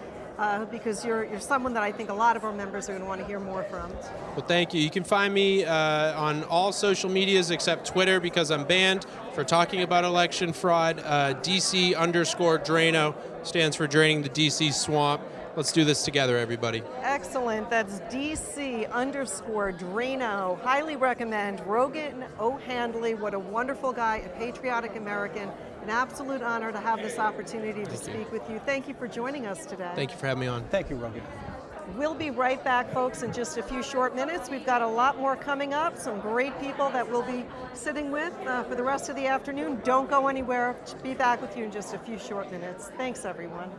Because you're someone that I think a lot of our members are going to want to hear more from. Well, thank you. You can find me on all social medias except Twitter, because I'm banned for talking about election fraud. DC_Drano stands for Draining the DC Swamp. Let's do this together, everybody. Excellent. That's DC_Drano. Highly recommend. Rogan O'Handley, what a wonderful guy, a patriotic American. An absolute honor to have this opportunity to speak with you. Thank you for joining us today. Thank you for having me on. Thank you, Rogan. We'll be right back, folks, in just a few short minutes. We've got a lot more coming up, some great people that we'll be sitting with for the rest of the afternoon. Don't go anywhere. Be back with you in just a few short minutes. Thanks, everyone.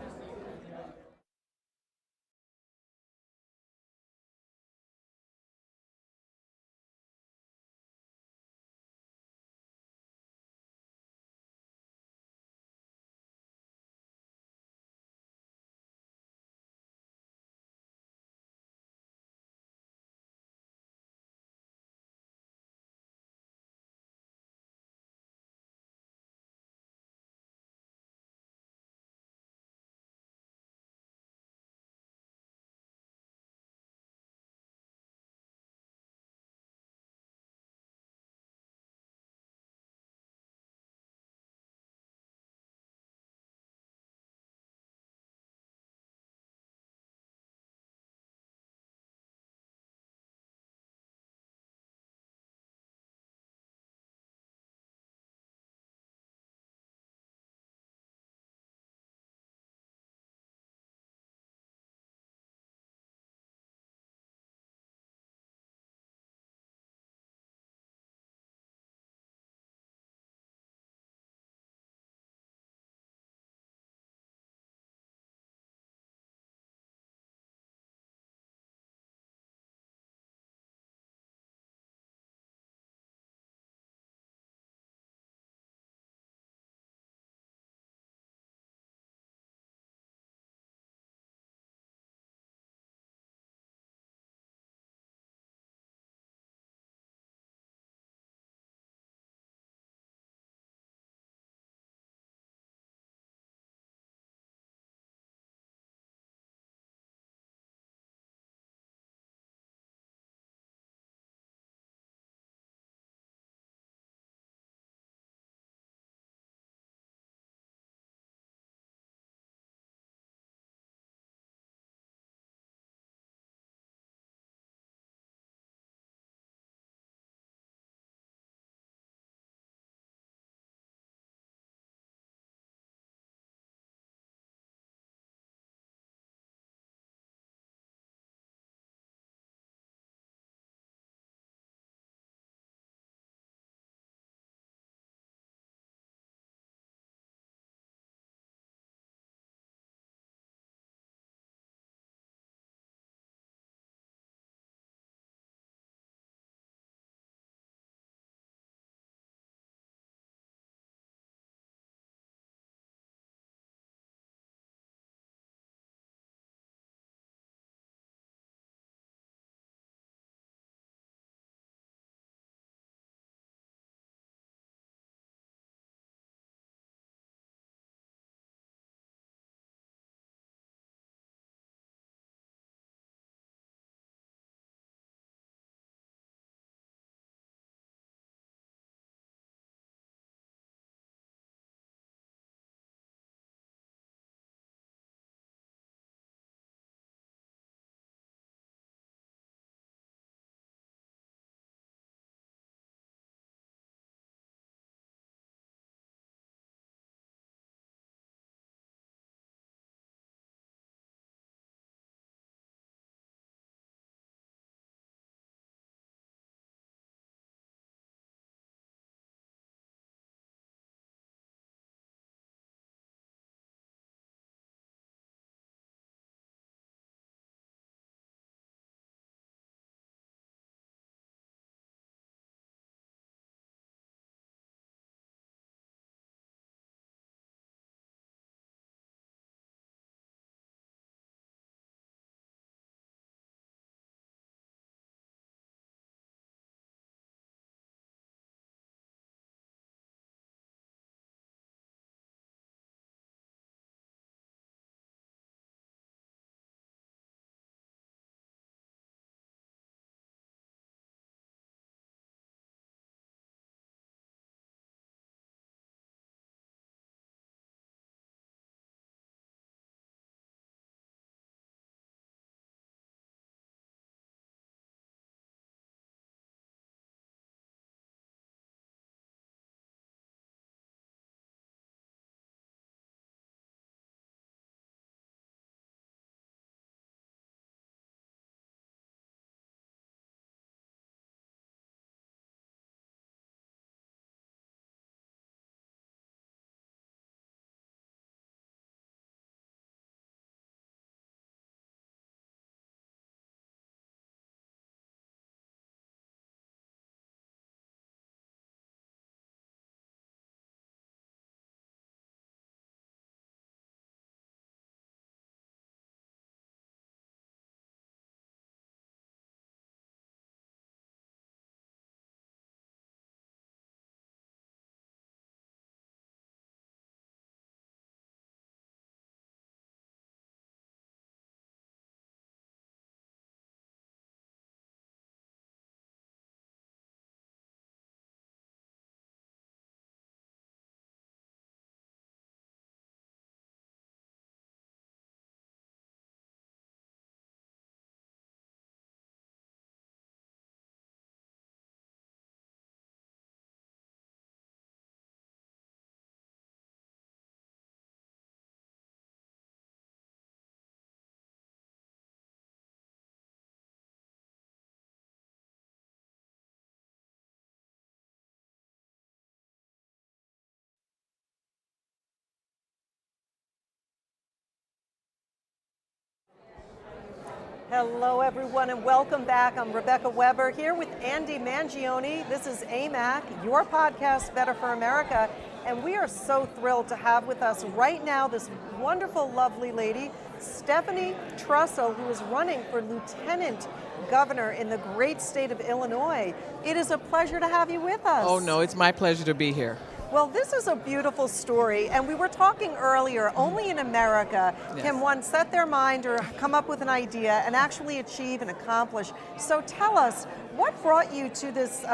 Hello, everyone, and welcome back. I'm Rebecca Weber here with Andy Mangione. This is AMAC, your podcast, Better for America. And we are so thrilled to have with us right now this wonderful, lovely lady, Stephanie Trussell, who is running for Lieutenant Governor in the great state of Illinois. It is a pleasure to have you with us. Oh, no, it's my pleasure to be here. Well, this is a beautiful story, and we were talking earlier, only in America can one set their mind or come up with an idea and actually achieve and accomplish. So tell us, what brought you to this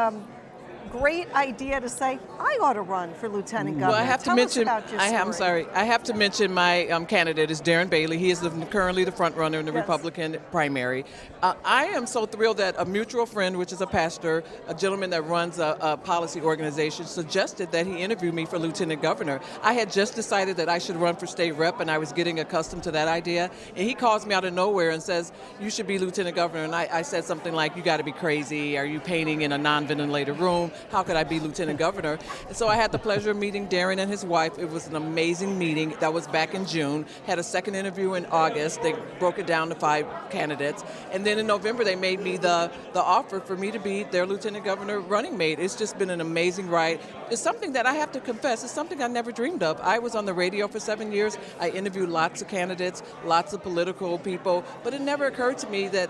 great idea to say, I ought to run for Lieutenant Governor? Well, I have Tell to us mention, about your story. I have to mention my candidate is Darren Bailey. He is currently the front runner in the Republican primary. I am so thrilled that a mutual friend, which is a pastor, a gentleman that runs a policy organization, suggested that he interview me for Lieutenant Governor. I had just decided that I should run for state rep, and I was getting accustomed to that idea. And he calls me out of nowhere and says, you should be Lieutenant Governor. And I said something like, you got to be crazy. Are you painting in a non-ventilated room? How could I be Lieutenant Governor? And so I had the pleasure of meeting Darren and his wife. It was an amazing meeting. That was back in June. Had a second interview in August. They broke it down to 5 candidates. And then in November, they made me the offer for me to be their Lieutenant Governor running mate. It's just been an amazing ride. It's something that I have to confess, it's something I never dreamed of. I was on the radio for 7 years. I interviewed lots of candidates, lots of political people, but it never occurred to me that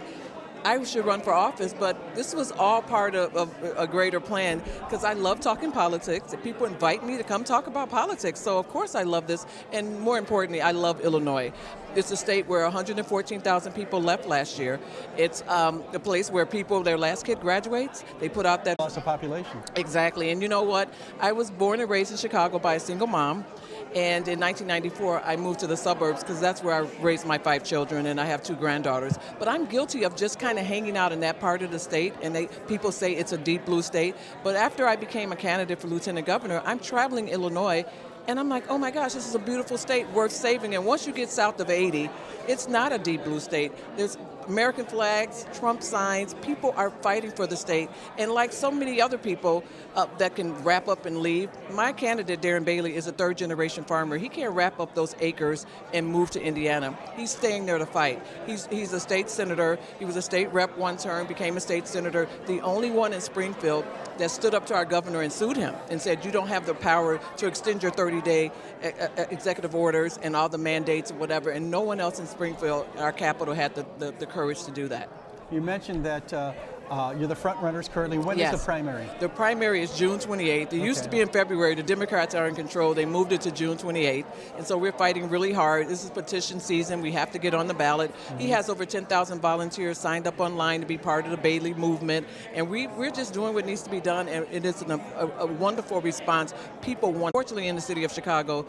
I should run for office, but this was all part of a greater plan because I love talking politics. People invite me to come talk about politics, so of course I love this, and more importantly, I love Illinois. It's a state where 114,000 people left last year. It's the place where their last kid graduates, they put out that Loss of population. Exactly, and you know what? I was born and raised in Chicago by a single mom. And in 1994, I moved to the suburbs because that's where I raised my 5 children, and I have 2 granddaughters. But I'm guilty of just kind of hanging out in that part of the state, and people say it's a deep blue state. But after I became a candidate for Lieutenant Governor, I'm traveling Illinois, and I'm like, oh my gosh, this is a beautiful state worth saving. And once you get south of 80, it's not a deep blue state. There's American flags, Trump signs, people are fighting for the state. And like so many other people that can wrap up and leave, my candidate, Darren Bailey, is a 3rd-generation farmer. He can't wrap up those acres and move to Indiana. He's staying there to fight. He's a state senator. He was a state rep one term, became a state senator, the only one in Springfield that stood up to our governor and sued him and said, you don't have the power to extend your 30-day executive orders and all the mandates and whatever. And no one else in Springfield, our capital, had the courage to do that. You mentioned that you're the front runners currently. When is the primary? The primary is June 28th. It used to be in February. The Democrats are in control. They moved it to June 28th. And so we're fighting really hard. This is petition season. We have to get on the ballot. He has over 10,000 volunteers signed up online to be part of the Bailey movement. And we're just doing what needs to be done. And it is a wonderful response. People want, fortunately in the city of Chicago,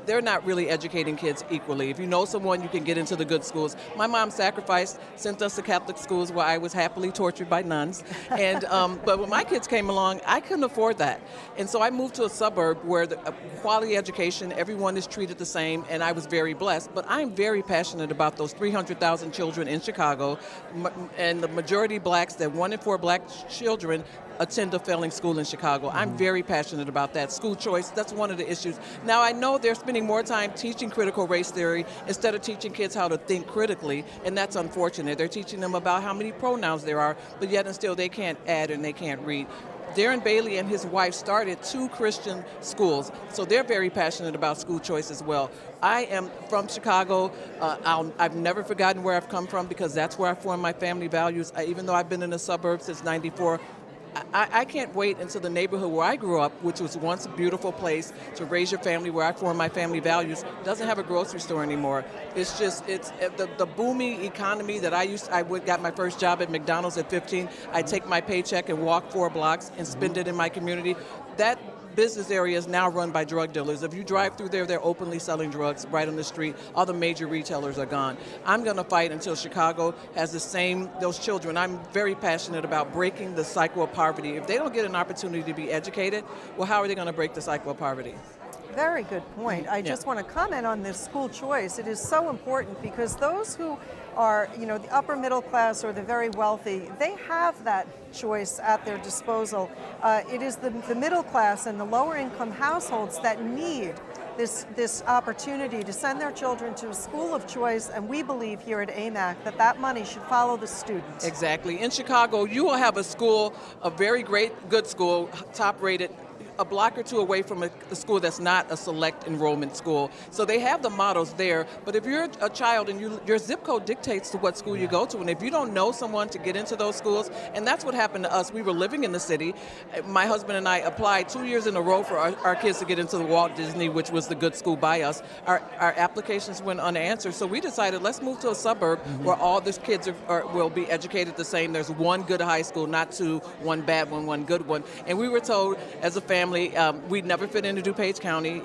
they're not really educating kids equally. If you know someone, you can get into the good schools. My mom sacrificed, sent us to Catholic schools where I was happily tortured by nuns. And but when my kids came along, I couldn't afford that. And so I moved to a suburb where the quality education, everyone is treated the same, and I was very blessed. But I'm very passionate about those 300,000 children in Chicago, and the majority blacks, that 1 in 4 black children attend a failing school in Chicago. I'm very passionate about that. School choice, that's one of the issues. Now, I know they're spending more time teaching critical race theory instead of teaching kids how to think critically, and that's unfortunate. They're teaching them about how many pronouns there are, but yet and still they can't add and they can't read. Darren Bailey and his wife started 2 Christian schools, so they're very passionate about school choice as well. I am from Chicago. I've never forgotten where I've come from because that's where I formed my family values. Even though I've been in the suburbs since '94, I can't wait until the neighborhood where I grew up, which was once a beautiful place to raise your family, where I formed my family values, doesn't have a grocery store anymore. It's the booming economy that I got my first job at McDonald's at 15. I take my paycheck and walk 4 blocks and spend it in my community. That business area is now run by drug dealers. If you drive through there, they're openly selling drugs right on the street. All the major retailers are gone. I'm going to fight until Chicago has those children. I'm very passionate about breaking the cycle of poverty. If they don't get an opportunity to be educated, well, how are they going to break the cycle of poverty? Very good point. I just want to comment on this school choice. It is so important because those who are, the upper middle class or the very wealthy, they have that choice at their disposal. It is the middle class and the lower income households that need this opportunity to send their children to a school of choice, and we believe here at AMAC that money should follow the student. Exactly. In Chicago, you will have a school, a very good school, top rated, a block or two away from a school that's not a select enrollment school. So they have the models there, but if you're a child and your zip code dictates to what school you go to, and if you don't know someone to get into those schools, and that's what happened to us. We were living in the city. My husband and I applied 2 years in a row for our kids to get into the Walt Disney, which was the good school by us. Our applications went unanswered, so we decided let's move to a suburb where all the kids will be educated the same. There's one good high school, not two, one bad one, one good one. And we were told as a family, we'd never fit into DuPage County.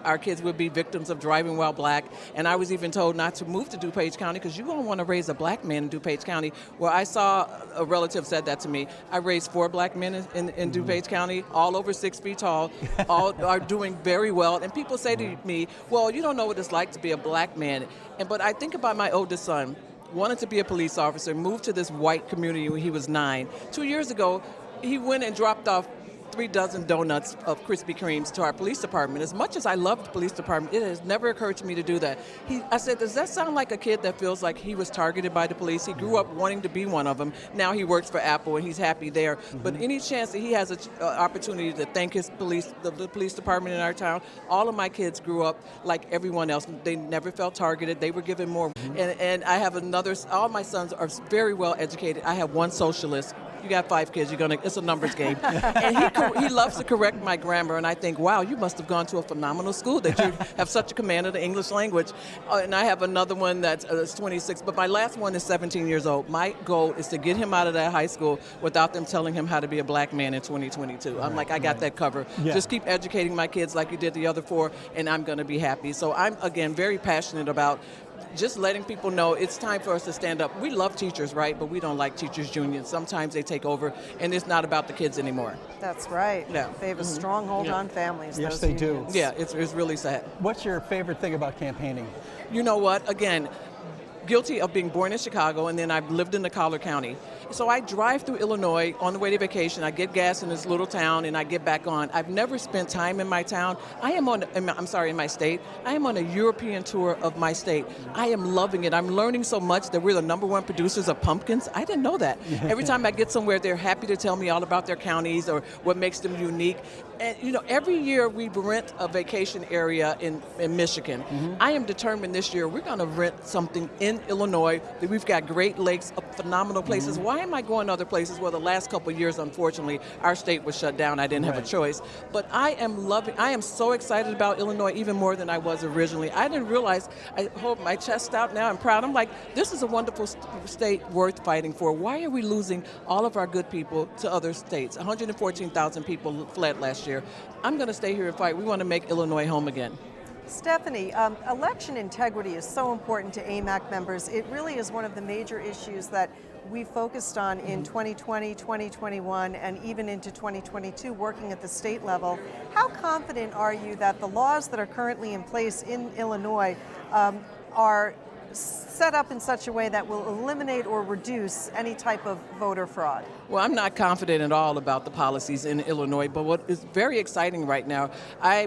Our kids would be victims of driving while black. And I was even told not to move to DuPage County because you don't want to raise a black man in DuPage County. Well, I saw a relative said that to me. I raised 4 black men in DuPage County, all over 6 feet tall, all are doing very well. And people say to me, well, you don't know what it's like to be a black man. But I think about my oldest son, wanted to be a police officer, moved to this white community when he was 9. 2 years ago, he went and dropped off 3 dozen donuts of Krispy Kremes to our police department. As much as I love the police department, it has never occurred to me to do that. I said, does that sound like a kid that feels like he was targeted by the police? He grew up wanting to be one of them. Now he works for Apple and he's happy there. But any chance that he has an opportunity to thank the police department in our town, all of my kids grew up like everyone else. They never felt targeted. They were given more. And I have all my sons are very well educated. I have one socialist. You got 5 kids, it's a numbers game. And he loves to correct my grammar, and I think, wow, you must have gone to a phenomenal school that you have such a command of the English language. And I have another one that's 26, but my last one is 17 years old. My goal is to get him out of that high school without them telling him how to be a black man in 2022. I'm like, I got that covered. Yeah. Just keep educating my kids like you did the other 4, and I'm going to be happy. So I'm, again, very passionate about just letting people know it's time for us to stand up. We love teachers, right? But we don't like teachers' unions. Sometimes they take over, and it's not about the kids anymore. That's right. Yeah. They have a strong hold on families. Yes, they do. Yeah, it's really sad. What's your favorite thing about campaigning? You know what? Again, guilty of being born in Chicago, and then I've lived in the Collier County. So I drive through Illinois on the way to vacation. I get gas in this little town, and I get back on. I've never spent time in my town. In my state. I am on a European tour of my state. I am loving it. I'm learning so much that we're the #1 producers of pumpkins. I didn't know that. Every time I get somewhere, they're happy to tell me all about their counties or what makes them unique. And every year we rent a vacation area in Michigan. I am determined this year we're going to rent something in Illinois. That we've got Great Lakes, phenomenal places. Why am I going to other places? Well, the last couple of years, unfortunately, our state was shut down. I didn't have a choice. But I am so excited about Illinois even more than I was originally. I didn't realize, I hold my chest out now, I'm proud. I'm like, this is a wonderful state worth fighting for. Why are we losing all of our good people to other states? 114,000 people fled last year. I'm going to stay here and fight. We want to make Illinois home again. Stephanie, election integrity is so important to AMAC members. It really is one of the major issues that we focused on in 2020, 2021, and even into 2022, working at the state level. How confident are you that the laws that are currently in place in Illinois are set up in such a way that will eliminate or reduce any type of voter fraud? Well, I'm not confident at all about the policies in Illinois, but what is very exciting right now,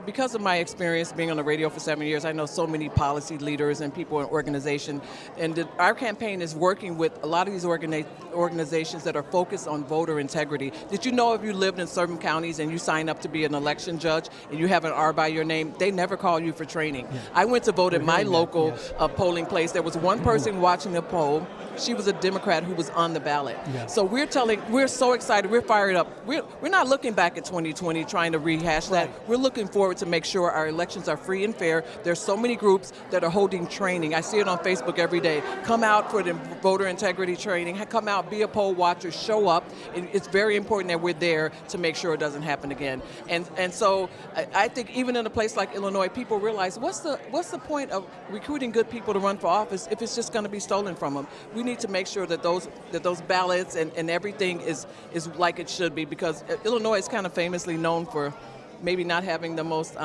because of my experience being on the radio for 7 years, I know so many policy leaders and people in organization, and our campaign is working with a lot of these organizations that are focused on voter integrity. Did you know if you lived in certain counties and you sign up to be an election judge and you have an R by your name, they never call you for training? Yeah. I went to vote at my local polling place. There was one person watching the poll. She was a Democrat who was on the ballot. Yeah. So we're so excited, we're fired up. We're not looking back at 2020 trying to rehash that. We're looking forward to make sure our elections are free and fair. There's so many groups that are holding training. I see it on Facebook every day. Come out for the voter integrity training. Come out, be a poll watcher, show up. It's very important that we're there to make sure it doesn't happen again. And so I think even in a place like Illinois, people realize what's the point of recruiting good people to run for office if it's just going to be stolen from them? We need to make sure that those ballots and everything is like it should be, because Illinois is kind of famously known for maybe not having the most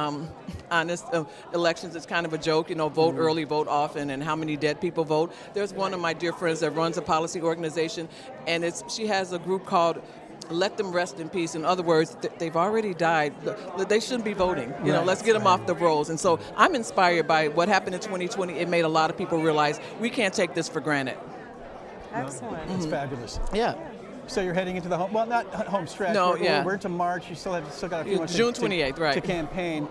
honest elections. It's kind of a joke, vote early, vote often, and how many dead people vote. There's one of my dear friends that runs a policy organization, and she has a group called let them rest in peace. In other words, they've already died. They shouldn't be voting. You know, let's get them off the rolls. And so I'm inspired by what happened in 2020. It made a lot of people realize we can't take this for granted. Excellent. It's fabulous. Yeah. So you're heading into the not home stretch. No, we're to March. You still got a few months June 28th, right. to campaign.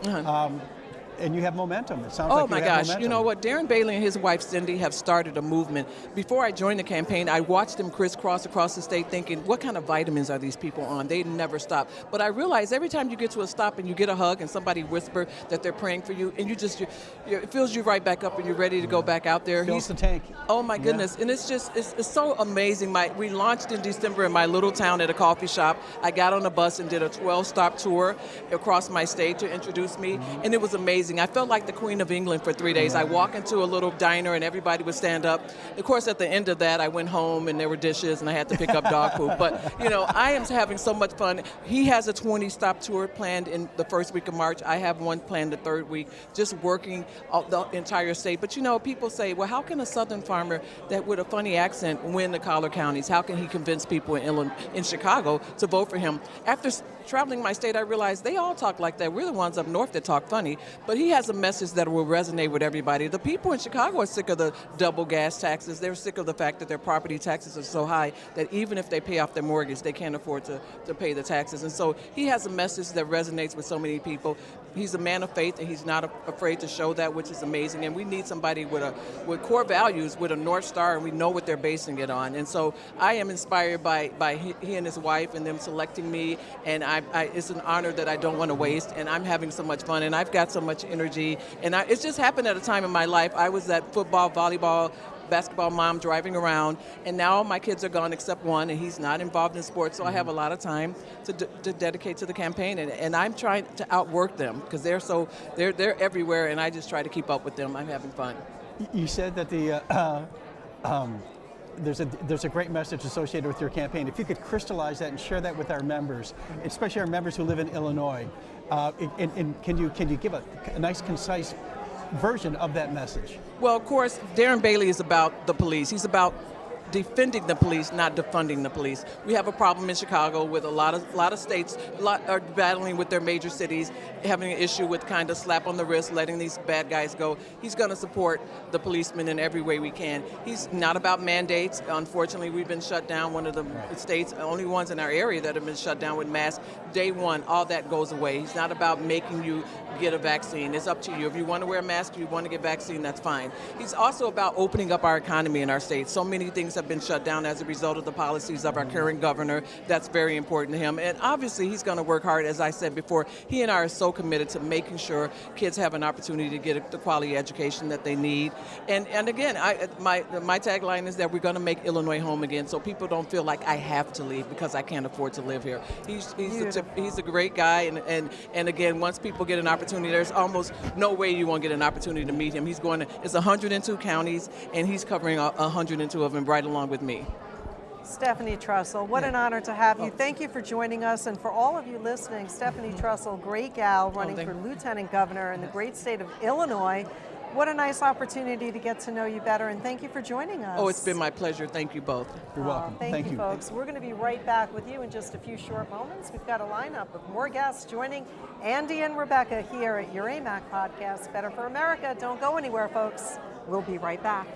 And you have momentum. It sounds Oh like my you have gosh! momentum. You know what? Darren Bailey and his wife Cindy have started a movement. Before I joined the campaign, I watched them crisscross across the state, thinking, "What kind of vitamins are these people on?" They never stop. But I realized every time you get to a stop and you get a hug and somebody whisper that they're praying for you, and it fills you right back up and you're ready to go back out there. Fills the tank. Oh my goodness! And it's just it's so amazing. We launched in December in my little town at a coffee shop. I got on a bus and did a 12-stop tour across my state to introduce me, and it was amazing. I felt like the Queen of England for 3 days. I walk into a little diner and everybody would stand up. Of course, at the end of that, I went home and there were dishes and I had to pick up dog poop. But, you know, I am having so much fun. He has a 20-stop tour planned in the first week of March. I have one planned the third week, just working the entire state. But, you know, people say, well, how can a Southern farmer that with a funny accent win the collar counties? How can he convince people in Chicago to vote for him? After traveling my state, I realized they all talk like that. We're the ones up north that talk funny. But he has a message that will resonate with everybody. The people in Chicago are sick of the double gas taxes. They're sick of the fact that their property taxes are so high that even if they pay off their mortgage, they can't afford to pay the taxes. And so he has a message that resonates with so many people. He's a man of faith, and he's not afraid to show that, which is amazing. And we need somebody with core values, with a North Star, and we know what they're basing it on. And so I am inspired by he and his wife and them selecting me, and it's an honor that I don't want to waste, and I'm having so much fun, and I've got so much energy. And it's just happened at a time in my life. I was that football, volleyball, basketball mom driving around, and now my kids are gone except one, and he's not involved in sports, so I have a lot of time to dedicate to the campaign, and I'm trying to outwork them because they're everywhere, and I just try to keep up with them. I'm having fun. You said that there's a great message associated with your campaign. If you could crystallize that and share that with our members, especially our members who live in Illinois, and can you give a nice, concise version of that message? Well, of course, Darren Bailey is about the police. He's about defending the police, not defunding the police. We have a problem in Chicago with a lot of states are battling with their major cities, having an issue with kind of slap on the wrist, letting these bad guys go. He's going to support the policemen in every way we can. He's not about mandates. Unfortunately, we've been shut down. One of the states, only ones in our area that have been shut down with masks. Day one, all that goes away. He's not about making you get a vaccine. It's up to you. If you want to wear a mask, you want to get vaccine, that's fine. He's also about opening up our economy in our state. So many things have been shut down as a result of the policies of our current governor. That's very important to him. And obviously, he's going to work hard. As I said before, he and I are so committed to making sure kids have an opportunity to get the quality education that they need. And again, my tagline is that we're going to make Illinois home again, so people don't feel like I have to leave because I can't afford to live here. He's a great guy, and again, once people get an opportunity, there's almost no way you won't get an opportunity to meet him. It's 102 counties, and he's covering 102 of them right along with me. Stephanie Trussell, what an honor to have you. Thank you for joining us, and for all of you listening, Stephanie Trussell, great gal running for lieutenant governor in the great state of Illinois. What a nice opportunity to get to know you better, and thank you for joining us. Oh, it's been my pleasure. Thank you both. You're welcome. Thank you, folks. We're going to be right back with you in just a few short moments. We've got a lineup of more guests joining Andy and Rebecca here at your AMAC podcast, Better for America. Don't go anywhere, folks. We'll be right back.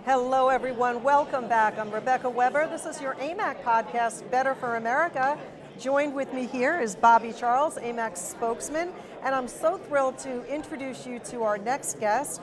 Hello, everyone. Welcome back. I'm Rebecca Weber. This is your AMAC podcast, Better for America. Joined with me here is Bobby Charles, AMAC spokesman, and I'm so thrilled to introduce you to our next guest.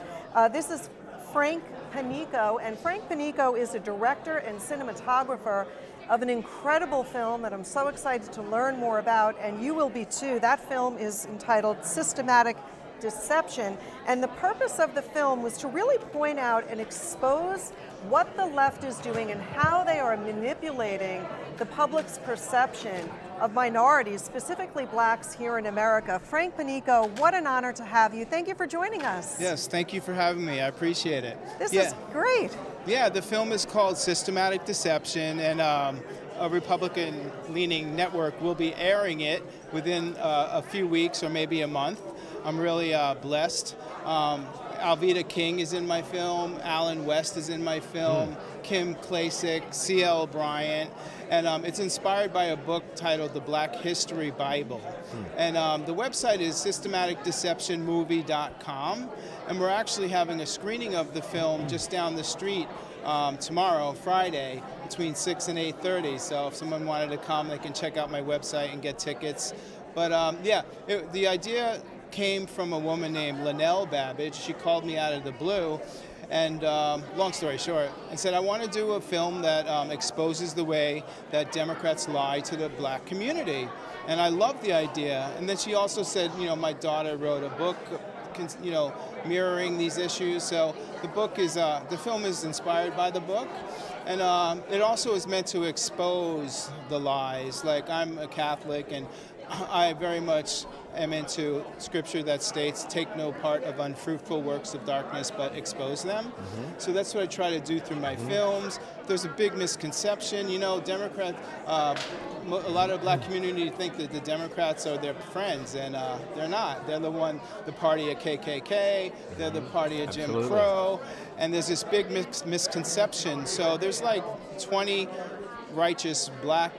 This is Frank Penico, and Frank Penico is a director and cinematographer of an incredible film that I'm so excited to learn more about, and you will be too. That film is entitled Systematic Deception, and the purpose of the film was to really point out and expose what the left is doing and how they are manipulating the public's perception of minorities, specifically blacks here in America. Frank Penico, what an honor to have you. Thank you for joining us. Yes, thank you for having me. I appreciate it. This is great. Yeah, the film is called Systematic Deception, and a Republican-leaning network will be airing it within a few weeks or maybe a month. I'm really blessed. Alveda King is in my film, Alan West is in my film, Kim Klacik, C.L. Bryant, and it's inspired by a book titled The Black History Bible. And the website is systematicdeceptionmovie.com, and we're actually having a screening of the film just down the street tomorrow, Friday, between 6 and 8:30. So if someone wanted to come, they can check out my website and get tickets. But the idea came from a woman named Linnell Babbage. She called me out of the blue, and long story short, and said, I want to do a film that exposes the way that Democrats lie to the black community. And I loved the idea. And then she also said, my daughter wrote a book, mirroring these issues. So the book is, the film is inspired by the book. And it also is meant to expose the lies. Like, I'm a Catholic, and I very much am into scripture that states, take no part of unfruitful works of darkness, but expose them. So that's what I try to do through my films. There's a big misconception, Democrats, a lot of the black community think that the Democrats are their friends, and they're not. They're the party of KKK, they're the party of Jim Crow, and there's this big misconception. So there's like 20 righteous black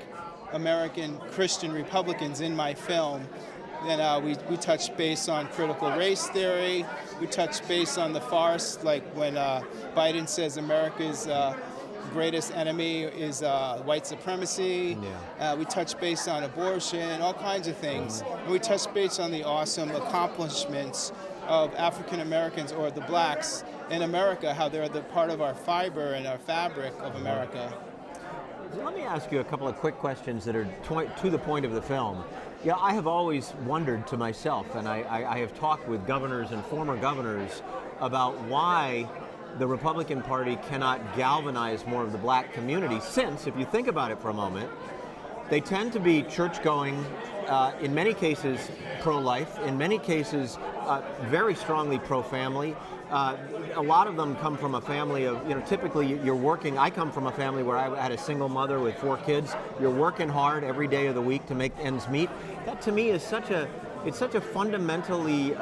American Christian Republicans in my film. And we touch base on critical race theory. We touch base on the farce, like when Biden says America's greatest enemy is white supremacy. We touch base on abortion, all kinds of things. And we touch base on the awesome accomplishments of African Americans or the blacks in America, how they're the part of our fiber and our fabric of America. Let me ask you a couple of quick questions that are to the point of the film. Yeah, I have always wondered to myself, and I have talked with governors and former governors about why the Republican Party cannot galvanize more of the black community, since, if you think about it for a moment, they tend to be church-going, in many cases pro-life, in many cases very strongly pro-family. A lot of them come from a family of, typically you're working. I come from a family where I had a single mother with 4 kids. You're working hard every day of the week to make ends meet. That to me is such a fundamentally,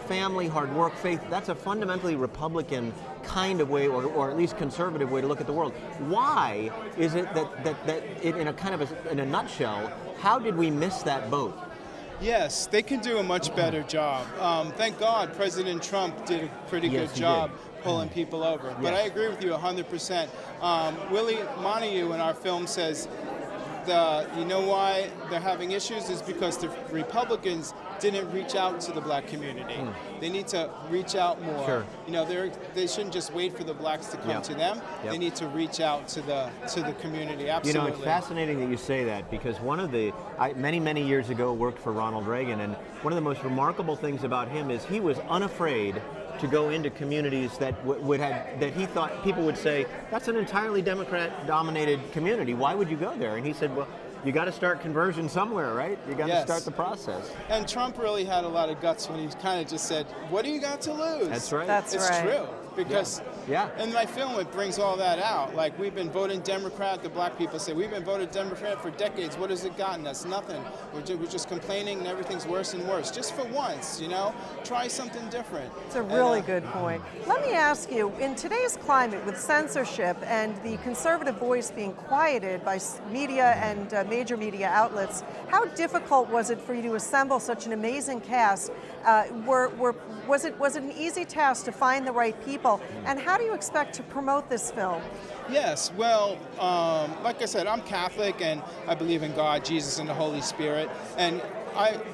family, hard work, faith. That's a fundamentally Republican kind of way, or at least conservative way to look at the world. Why is it that in a nutshell, how did we miss that boat? Yes, they can do a much better job. Thank God President Trump did a pretty good job pulling people over. But I agree with you 100%. Willie Montague in our film says, you know why they're having issues is because the Republicans didn't reach out to the black community. They need to reach out more. They shouldn't just wait for the blacks to come to them. They need to reach out to the community. Absolutely. It's fascinating that you say that, because many years ago worked for Ronald Reagan, and one of the most remarkable things about him is he was unafraid to go into communities that that he thought people would say, that's an entirely Democrat-dominated community. Why would you go there? And he said, well, you got to start conversion somewhere, right? You got to start the process. And Trump really had a lot of guts when he kind of just said, what do you got to lose? That's right. It's true. Because in my film, it brings all that out. Like, we've been voting Democrat, the black people say, we've been voting Democrat for decades. What has it gotten us? Nothing. We're just complaining and everything's worse and worse. Just for once, try something different. It's a really good point. Let me ask you, in today's climate with censorship and the conservative voice being quieted by media and major media outlets, how difficult was it for you to assemble such an amazing cast Was it an easy task to find the right people? And how do you expect to promote this film? Yes, well, like I said, I'm Catholic and I believe in God, Jesus, and the Holy Spirit. And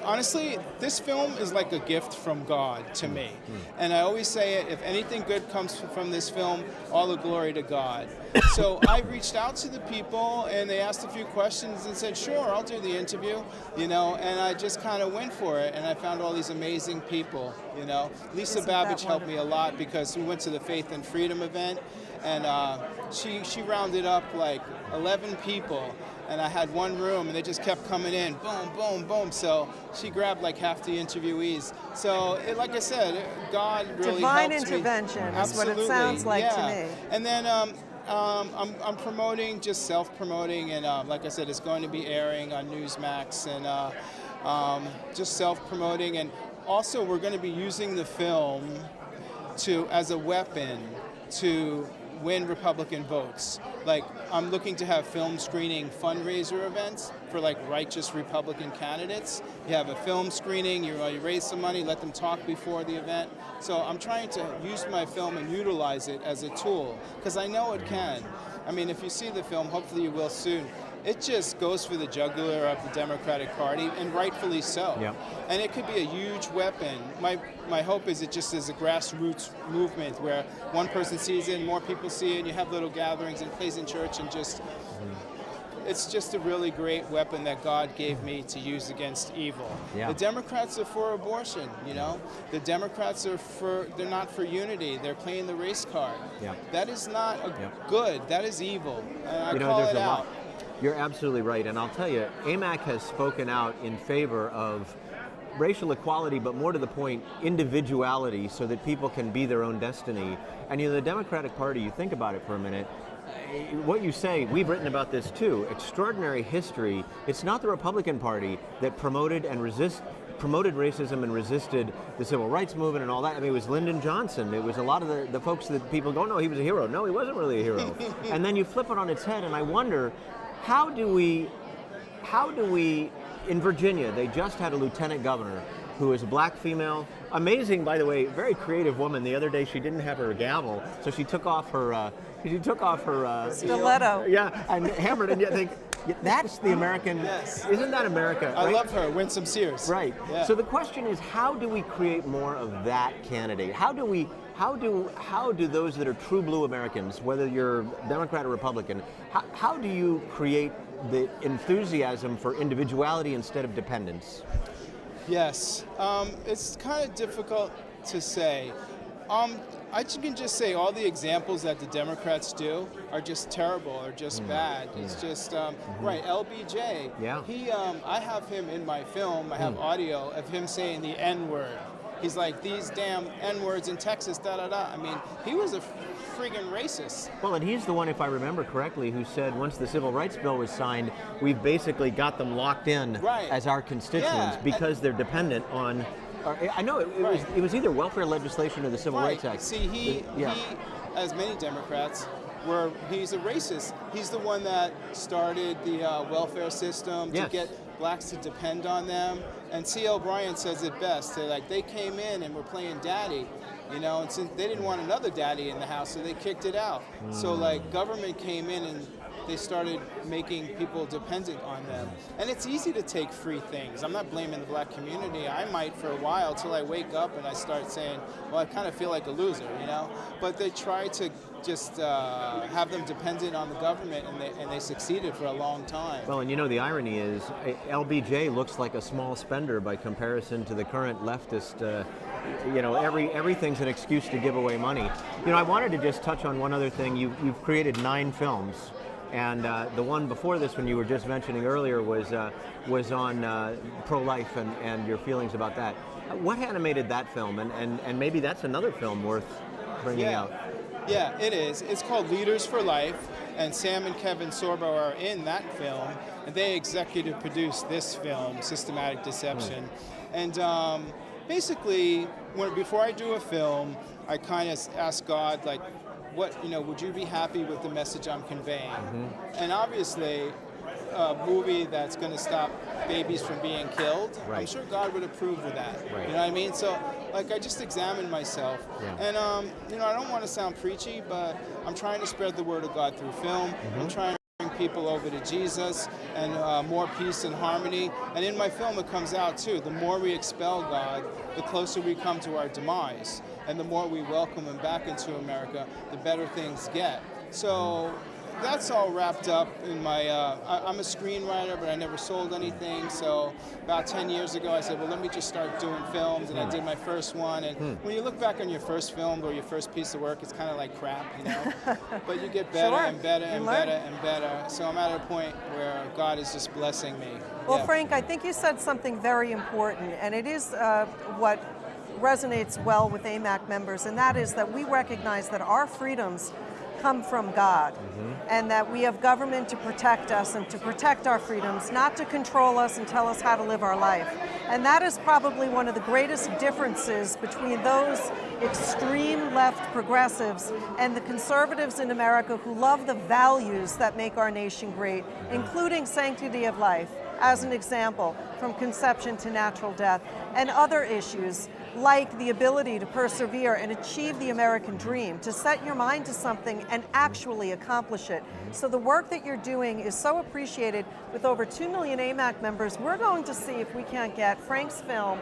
honestly, this film is like a gift from God to me. And I always say it, if anything good comes from this film, all the glory to God. So I reached out to the people and they asked a few questions and said, sure, I'll do the interview, and I just kind of went for it. And I found all these amazing people, Lisa Babbage helped me a lot because we went to the Faith and Freedom event and she rounded up like 11 people. And I had one room, and they just kept coming in, boom, boom, boom. So she grabbed like half the interviewing. So, like I said, God really Divine helps intervention me. is what it sounds like to me. And then I'm promoting, just self-promoting, and like I said, it's going to be airing on Newsmax, and just self-promoting. And also, we're going to be using the film as a weapon to win Republican votes. Like, I'm looking to have film screening fundraiser events for like righteous Republican candidates. You have a film screening, you raise some money, let them talk before the event. So I'm trying to use my film and utilize it as a tool, because I know it can. I mean, if you see the film, hopefully you will soon, it just goes for the jugular of the Democratic Party, and rightfully so. Yep. And it could be a huge weapon. My hope is it just is a grassroots movement where one person sees it, more people see it, and you have little gatherings and plays in church, and just it's just a really great weapon that God gave me to use against evil. Yeah. The Democrats are for abortion, The Democrats they're not for unity. They're playing the race card. Yeah. That is not good. That is evil. And I call there's it a out. lot. You're absolutely right, and I'll tell you, AMAC has spoken out in favor of racial equality, but more to the point, individuality, so that people can be their own destiny. And the Democratic Party, you think about it for a minute, what you say, we've written about this too, extraordinary history. It's not the Republican Party that promoted racism and resisted the civil rights movement and all that. I mean, it was Lyndon Johnson. It was a lot of the folks that people go, no, he was a hero. No, he wasn't really a hero. And then you flip it on its head, and I wonder, how do we, in Virginia, they just had a lieutenant governor who is a black female. Amazing, by the way, very creative woman. The other day she didn't have her gavel, so she took off her stiletto. Yeah, and hammered, and you think, that's the American, Yes. Isn't that America? I right? love her, Winsome Sears. Right. Yeah. So the question is, how do we create more of that candidate? How do those that are true blue Americans, whether you're Democrat or Republican, how do you create the enthusiasm for individuality instead of dependence? Yes, it's kind of difficult to say. I can just say all the examples that the Democrats do are just terrible or just bad. It's just, right, LBJ. Yeah. I have him in my film, I have audio of him saying the N-word. He's like, these damn N-words in Texas, da-da-da. I mean, he was a friggin' racist. Well, and he's the one, if I remember correctly, who said once the Civil Rights Bill was signed, we've basically got them locked in as our constituents because they're dependent on... I know it was either welfare legislation or the Civil Rights Act. See, he, as many Democrats, he's a racist. He's the one that started the welfare system to get blacks to depend on them. And C.L. Bryant says it best. They're like, they came in and were playing daddy, and since they didn't want another daddy in the house, so they kicked it out. So like government came in and they started making people dependent on them. And it's easy to take free things. I'm not blaming the black community. I might for a while till I wake up and I start saying, well, I kind of feel like a loser, But they try to just have them dependent on the government, and they succeeded for a long time. Well, and the irony is LBJ looks like a small spender by comparison to the current leftist, everything's an excuse to give away money. I wanted to just touch on one other thing. You've created 9 films. And the one before this one you were just mentioning earlier was on pro-life and your feelings about that. What animated that film? And maybe that's another film worth bringing out. Yeah, it is. It's called Leaders for Life, and Sam and Kevin Sorbo are in that film, and they executive produced this film, Systematic Deception. And basically, before I do a film, I kind of ask God, like, what, would you be happy with the message I'm conveying? And obviously, a movie that's going to stop babies from being killed, I'm Right. sure God would approve of that. Right. You know what I mean? So, like, I just examined myself. Yeah. And, you know, I don't want to sound preachy, but I'm trying to spread the word of God through film. I'm trying to bring people over to Jesus and more peace and harmony. And in my film, it comes out, too. The more we expel God, the closer we come to our demise. And the more we welcome him back into America, the better things get. So that's all wrapped up in my, I'm a screenwriter, but I never sold anything. So about 10 years ago, I said, well, let me just start doing films. And I did my first one. And when you look back on your first film or your first piece of work, it's kind of like crap, you know? But you get better Sure. and better and You learn. better and better. So I'm at a point where God is just blessing me. Well, Yeah. Frank, I think you said something very important, and it is what resonates well with AMAC members, and that is that we recognize that our freedoms come from God, and that we have government to protect us and to protect our freedoms, not to control us and tell us how to live our life. And that is probably one of the greatest differences between those extreme left progressives and the conservatives in America who love the values that make our nation great, including sanctity of life, as an example, from conception to natural death, and other issues like the ability to persevere and achieve the American dream, to set your mind to something and actually accomplish it. So the work that you're doing is so appreciated. With over 2 million AMAC members, we're going to see if we can't get Frank's film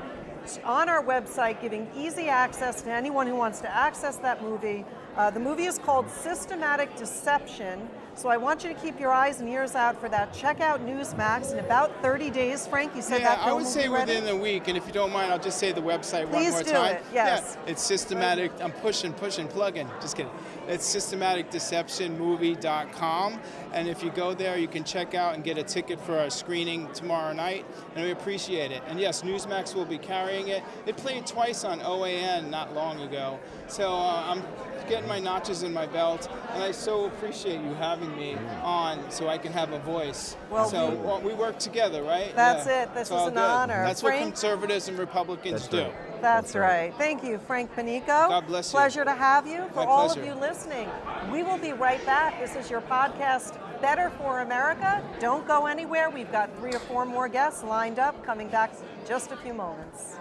on our website, giving easy access to anyone who wants to access that movie. The movie is called Systematic Deception, so I want you to keep your eyes and ears out for that. Check out Newsmax in about 30 days. Frank, you said that film I would will say be ready? within a week, and if you don't mind, I'll just say the website Please one more do time. it, yes. Yeah, it's systematic. I'm pushing, plugging. Just kidding. It's systematicdeceptionmovie.com, and if you go there, you can check out and get a ticket for our screening tomorrow night, and we appreciate it. And yes, Newsmax will be carrying it. It played twice on OAN not long ago, so I'm getting my notches in my belt, and I so appreciate you having me on so I can have a voice. Well, So we work together, right? That's Yeah. it. This It's was all an good. honor. That's Frank? what conservatives and Republicans That's do. right. That's That's right. right. Thank you, Frank Penico. God bless you. Pleasure to have you. For My all pleasure. of you listening, we will be right back. This is your podcast, Better for America. Don't go anywhere. We've got 3 or 4 more guests lined up, coming back in just a few moments.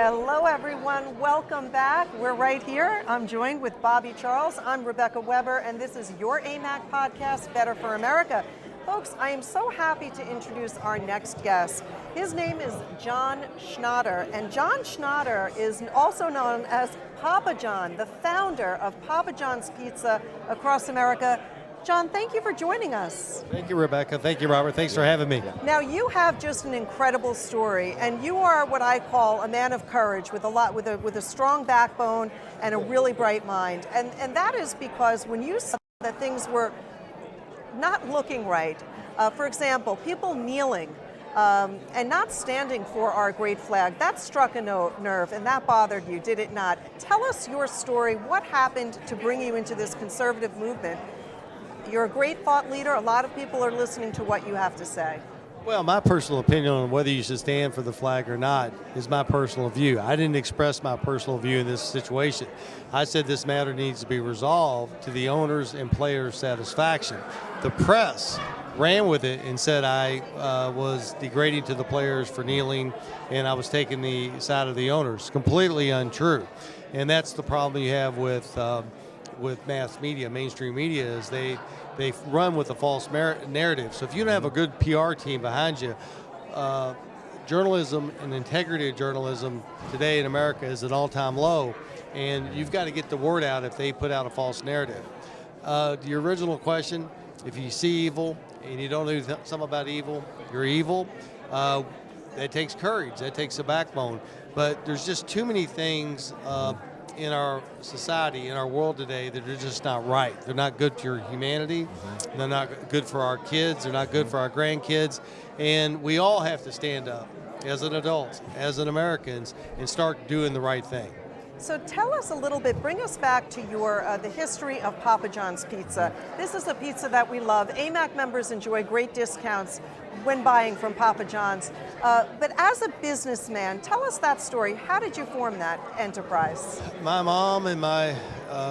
Hello, everyone. Welcome back. We're right here. I'm joined with Bobby Charles. I'm Rebecca Weber, and this is your AMAC podcast, Better for America. Folks, I am so happy to introduce our next guest. His name is John Schnatter, and John Schnatter is also known as Papa John, the founder of Papa John's Pizza across America. John, thank you for joining us. Thank you, Rebecca. Thank you, Robert. Thanks for having me. Now, you have just an incredible story, and you are what I call a man of courage with a strong backbone and a really bright mind. And that is because when you saw that things were not looking right, for example, people kneeling and not standing for our great flag, that struck a nerve, and that bothered you, did it not? Tell us your story. What happened to bring you into this conservative movement? You're a great thought leader. A lot of people are listening to what you have to say. Well, my personal opinion on whether you should stand for the flag or not is my personal view. I didn't express my personal view in this situation. I said this matter needs to be resolved to the owners' and players' satisfaction. The press ran with it and said I was degrading to the players for kneeling and I was taking the side of the owners. Completely untrue. And that's the problem you have with mass media, mainstream media, is they run with a false narrative. So if you don't have a good PR team behind you, journalism and integrity of journalism today in America is at an all-time low, and you've got to get the word out if they put out a false narrative. To your original question, if you see evil and you don't do something about evil, you're evil. That takes courage, that takes a backbone. But there's just too many things in our society, in our world today, that are just not right. They're not good for your humanity. They're not good for our kids. They're not good for our grandkids. And we all have to stand up as an adult, as an Americans, and start doing the right thing. So tell us a little bit, bring us back to your the history of Papa John's Pizza. This is a pizza that we love. AMAC members enjoy great discounts when buying from Papa John's. But as a businessman, tell us that story. How did you form that enterprise? My mom and my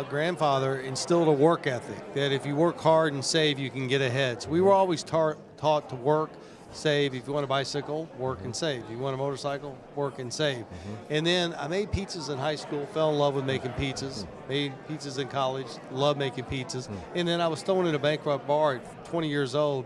grandfather instilled a work ethic that if you work hard and save, you can get ahead. So we were always taught to work, save. If you want a bicycle, work and save. If you want a motorcycle, work and save. And then I made pizzas in high school, fell in love with making pizzas, made pizzas in college, loved making pizzas. And then I was thrown in a bankrupt bar at 20 years old,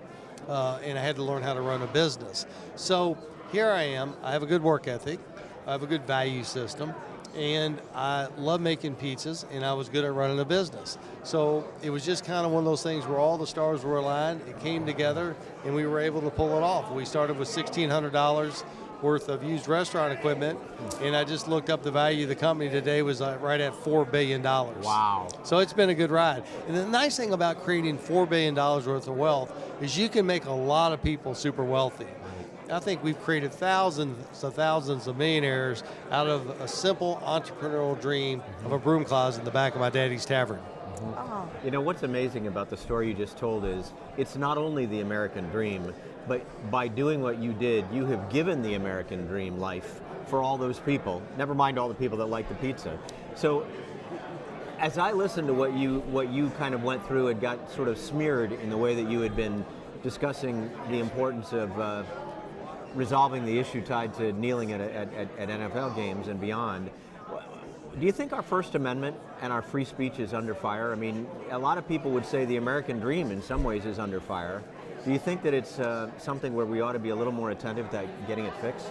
and I had to learn how to run a business. So here I am. I have a good work ethic. I have a good value system. And I love making pizzas, and I was good at running a business. So it was just kind of one of those things where all the stars were aligned, it came together, and we were able to pull it off. We started with $1,600 worth of used restaurant equipment, and I just looked up the value of the company today was right at $4 billion. Wow. So it's been a good ride. And the nice thing about creating $4 billion worth of wealth is you can make a lot of people super wealthy. I think we've created thousands of millionaires out of a simple entrepreneurial dream of a broom closet in the back of my daddy's tavern. Oh. You know, what's amazing about the story you just told is it's not only the American dream, but by doing what you did, you have given the American dream life for all those people, never mind all the people that like the pizza. So as I listened to what you kind of went through, it got sort of smeared in the way that you had been discussing the importance of resolving the issue tied to kneeling at NFL games and beyond. Do you think our First Amendment and our free speech is under fire? I mean, a lot of people would say the American dream in some ways is under fire. Do you think that it's something where we ought to be a little more attentive to getting it fixed?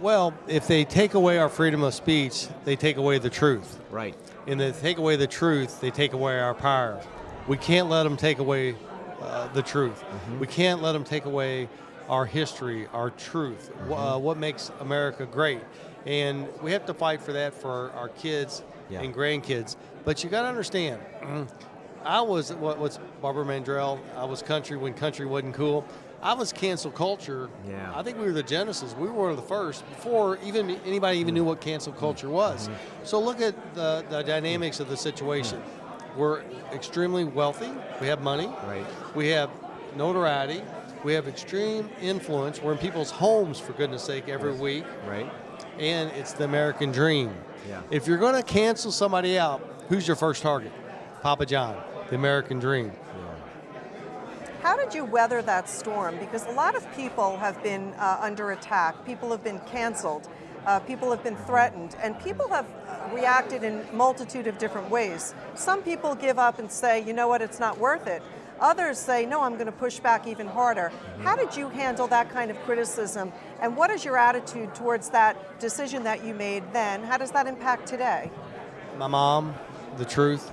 Well, if they take away our freedom of speech, they take away the truth. Right. And if they take away the truth, they take away our power. We can't let them take away the truth. We can't let them take away our history, our truth, what makes America great. And we have to fight for that for our kids and grandkids. But you got to understand, I was, what's Barbara Mandrell, I was country when country wasn't cool. I was cancel culture. Yeah. I think we were the genesis. We were one of the first before anybody even knew what cancel culture was. So look at the dynamics of the situation. We're extremely wealthy. We have money. Right. We have notoriety. We have extreme influence. We're in people's homes, for goodness sake, every week. Right. And it's the American dream. Yeah. If you're going to cancel somebody out, who's your first target? Papa John, the American dream. How did you weather that storm? Because a lot of people have been under attack. People have been canceled. People have been threatened, and people have reacted in a multitude of different ways. Some people give up and say, you know what, it's not worth it. Others say, no, I'm going to push back even harder. How did you handle that kind of criticism, and what is your attitude towards that decision that you made then? How does that impact today? My mom, the truth.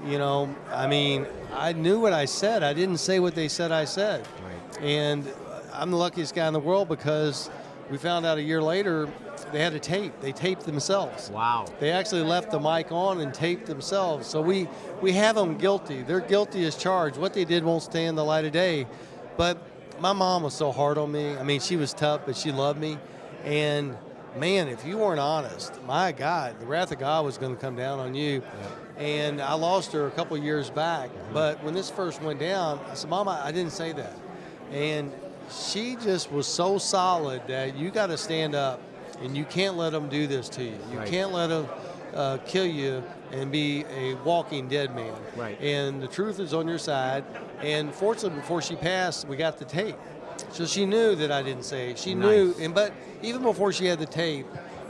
You know, I mean, I knew what I said. I didn't say what they said I said. Right. And I'm the luckiest guy in the world because we found out a year later they had a tape. They taped themselves. Wow. They actually left the mic on and taped themselves. So we have them guilty. They're guilty as charged. What they did won't stand in the light of day. But my mom was so hard on me. I mean, she was tough, but she loved me. And man, if you weren't honest, my God, the wrath of God was going to come down on you. Yeah. And I lost her a couple years back. But when this first went down, I said, Mama, I didn't say that. And she just was so solid that you got to stand up and you can't let them do this to you. You Right. can't let them kill you and be a walking dead man. Right. And the truth is on your side. And fortunately, before she passed, we got the tape. So she knew that I didn't say it. She knew, but even before she had the tape,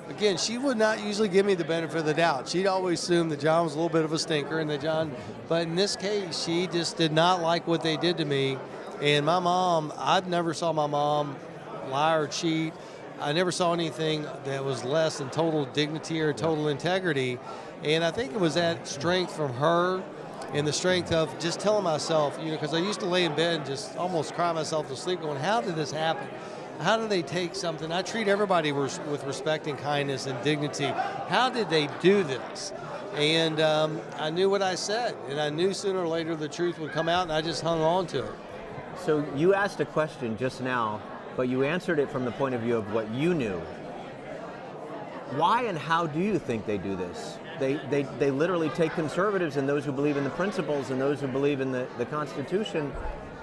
again, she would not usually give me the benefit of the doubt. She'd always assume that John was a little bit of a stinker and that John, but in this case, she just did not like what they did to me. And my mom, I've never saw my mom lie or cheat. I never saw anything that was less than total dignity or total integrity. And I think it was that strength from her and the strength of just telling myself, you know, because I used to lay in bed and just almost cry myself to sleep going, how did this happen? How do they take something? I treat everybody with respect and kindness and dignity. How did they do this? And I knew what I said, and I knew sooner or later the truth would come out, and I just hung on to it. So you asked a question just now, but you answered it from the point of view of what you knew. Why and how do you think they do this? They literally take conservatives and those who believe in the principles and those who believe in the Constitution,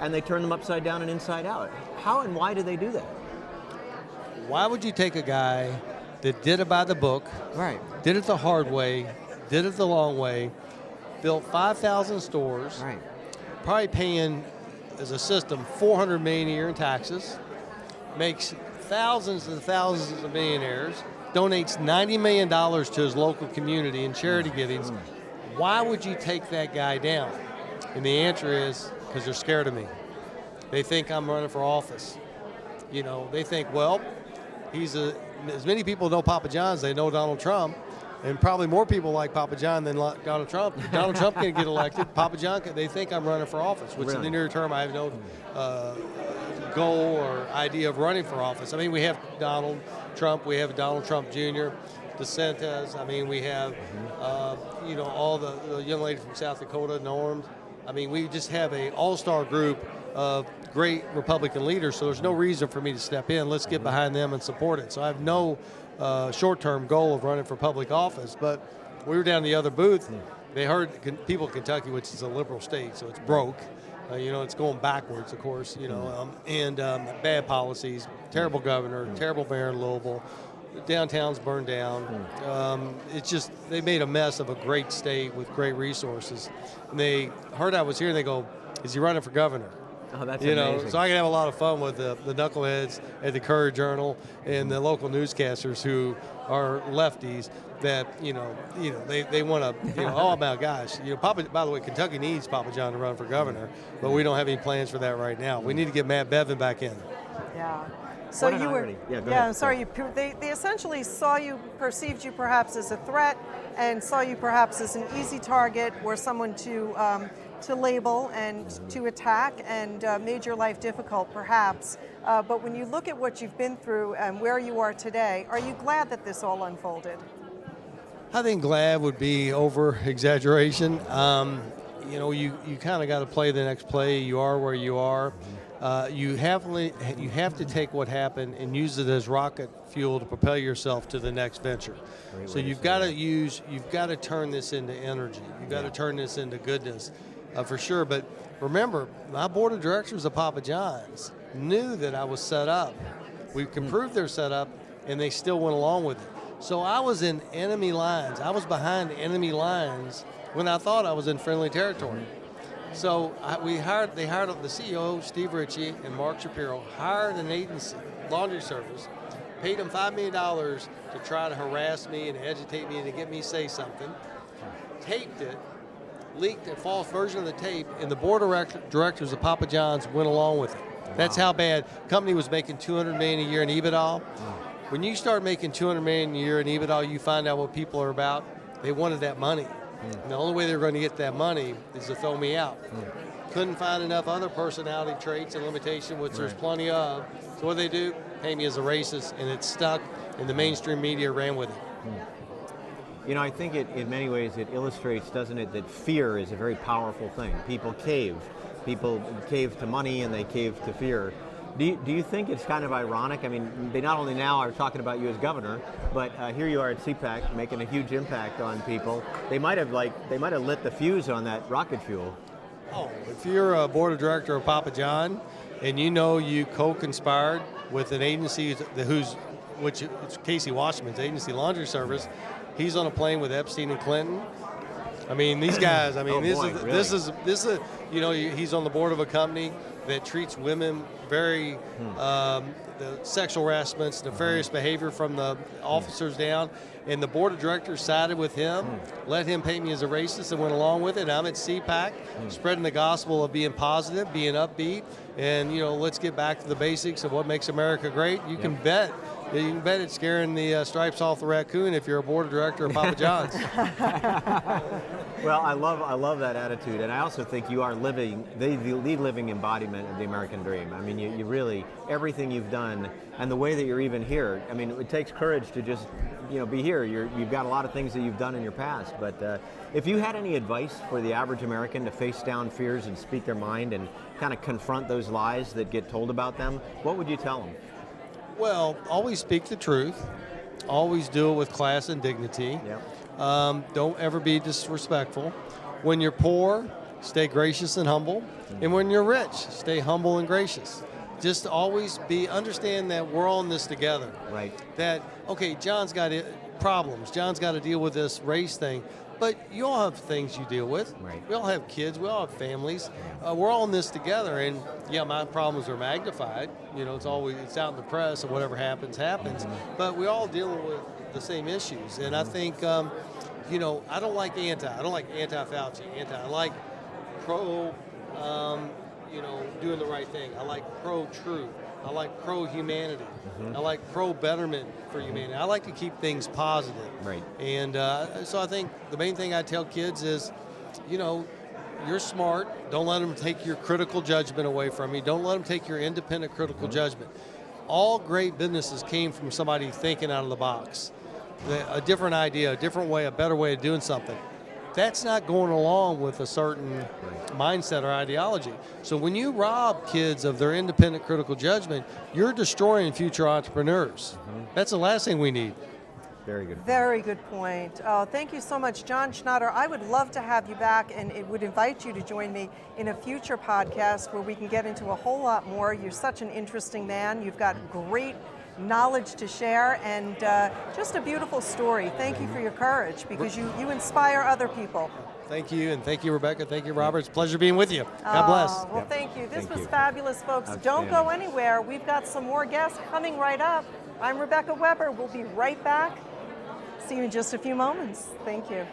and they turn them upside down and inside out. How and why do they do that? Why would you take a guy that did it by the book, Right. did it the hard way, did it the long way, built 5,000 stores, Right. probably paying, as a system, $400 million a year in taxes, makes thousands and thousands of millionaires, donates $90 million to his local community in charity givings. Why would you take that guy down? And the answer is, because they're scared of me. They think I'm running for office. You know, they think, well, as many people know Papa John as they know Donald Trump, and probably more people like Papa John than Donald Trump. Donald Trump can get elected. Papa John, they think I'm running for office, which in the near term I have no goal or idea of running for office. I mean, we have Donald Trump, we have Donald Trump Jr., DeSantis. I mean, we have, you know, all the young lady from South Dakota, Norm. I mean, we just have an all-star group of great Republican leaders, so there's no reason for me to step in. Let's get behind them and support it. So I have no short-term goal of running for public office, but we were down the other booth. They heard people in Kentucky, which is a liberal state, so it's broke. You know, it's going backwards, of course, you know, and bad policies, terrible governor, terrible mayor in Louisville. Downtown's burned down. It's just, they made a mess of a great state with great resources. And they heard I was here, and they go, is he running for governor? Oh, that's you amazing. know, so I can have a lot of fun with the knuckleheads at the Courier Journal and the local newscasters who are lefties that, you know, they want to, you know, oh my gosh, you know, by the way, Kentucky needs Papa John to run for governor, but we don't have any plans for that right now. We need to get Matt Bevin back in. Yeah. So What an you were, irony. Yeah, go yeah, ahead. I'm sorry. They essentially saw you, perceived you perhaps as a threat, and saw you perhaps as an easy target or someone to label and to attack, and made your life difficult, perhaps. But when you look at what you've been through and where you are today, are you glad that this all unfolded? I think glad would be over exaggeration. You know, you kind of got to play the next play. You are where you are. You have to take what happened and use it as rocket fuel to propel yourself to the next venture. So you've got to turn this into energy. You've got to turn this into goodness, for sure. But remember, my board of directors of Papa John's knew that I was set up. We can prove they're set up, and they still went along with it. So I was in enemy lines. I was behind enemy lines when I thought I was in friendly territory. So they hired the CEO, Steve Ritchie, and Mark Shapiro, hired an agency, laundry service, paid them $5 million to try to harass me and agitate me and to get me to say something, taped it, leaked a false version of the tape, and the board of directors of Papa John's went along with it. Wow. That's how bad. Company was making $200 million a year in EBITDA. When you start making $200 million a year in EBITDA, you find out what people are about. They wanted that money. And the only way they were going to get that money is to throw me out. Couldn't find enough other personality traits and limitations, which there's plenty of. So what they do? Pay me as a racist, and it stuck, and the mainstream media ran with it. You know, I think in many ways it illustrates, doesn't it, that fear is a very powerful thing. People cave. People cave to money and they cave to fear. Do you think it's kind of ironic? I mean, they not only now are talking about you as governor, but here you are at CPAC making a huge impact on people. They might have lit the fuse on that rocket fuel. Oh, if you're a board of director of Papa John, and you know you co-conspired with an agency which it's Casey Washington's agency, Laundry Service. He's on a plane with Epstein and Clinton. I mean, these guys. I mean, this is you know, he's on the board of a company that treats women very the sexual harassments, nefarious behavior from the officers down, and the board of directors sided with him, let him paint me as a racist, and went along with it. I'm at CPAC, spreading the gospel of being positive, being upbeat, and you know, let's get back to the basics of what makes America great. You can bet it's scaring the stripes off the raccoon if you're a board of director of Papa John's. Well, I love that attitude, and I also think you are living the living embodiment of the American dream. I mean, you really, everything you've done, and the way that you're even here. I mean, it takes courage to just, you know, be here. You've got a lot of things that you've done in your past, but if you had any advice for the average American to face down fears and speak their mind and kind of confront those lies that get told about them, what would you tell them? Well, always speak the truth. Always do it with class and dignity. Yep. Don't ever be disrespectful. When you're poor, stay gracious and humble. And when you're rich, stay humble and gracious. Just always understand that we're all in this together. Right. That, okay, John's got problems. John's got to deal with this race thing. But you all have things you deal with. Right. We all have kids. We all have families. We're all in this together. And yeah, my problems are magnified. You know, it's out in the press, and whatever happens. But we all deal with the same issues. And I think, you know, I don't like anti-Fauci. I like pro, you know, doing the right thing. I like pro-truth. I like pro-humanity. I like pro-betterment for humanity. I like to keep things positive. Right. And so I think the main thing I tell kids is, you know, you're smart. Don't let them take your critical judgment away from you. Don't let them take your independent critical judgment. All great businesses came from somebody thinking out of the box. A different idea, a different way, a better way of doing something. That's not going along with a certain mindset or ideology. So when you rob kids of their independent critical judgment, you're destroying future entrepreneurs. That's the last thing we need. Very good. Very good point. Thank you so much, John Schnatter. I would love to have you back, and it would invite you to join me in a future podcast where we can get into a whole lot more. You're such an interesting man. You've got great knowledge to share, and just a beautiful story. Thank you for your courage, because you inspire other people. Thank you, and thank you, Rebecca. Thank you, Robert. It's a pleasure being with you. God bless. Well, thank you. This was fabulous, folks. Don't go anywhere. We've got some more guests coming right up. I'm Rebecca Weber. We'll be right back. See you in just a few moments. Thank you.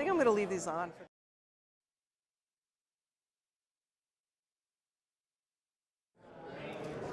think I'm going to leave these on.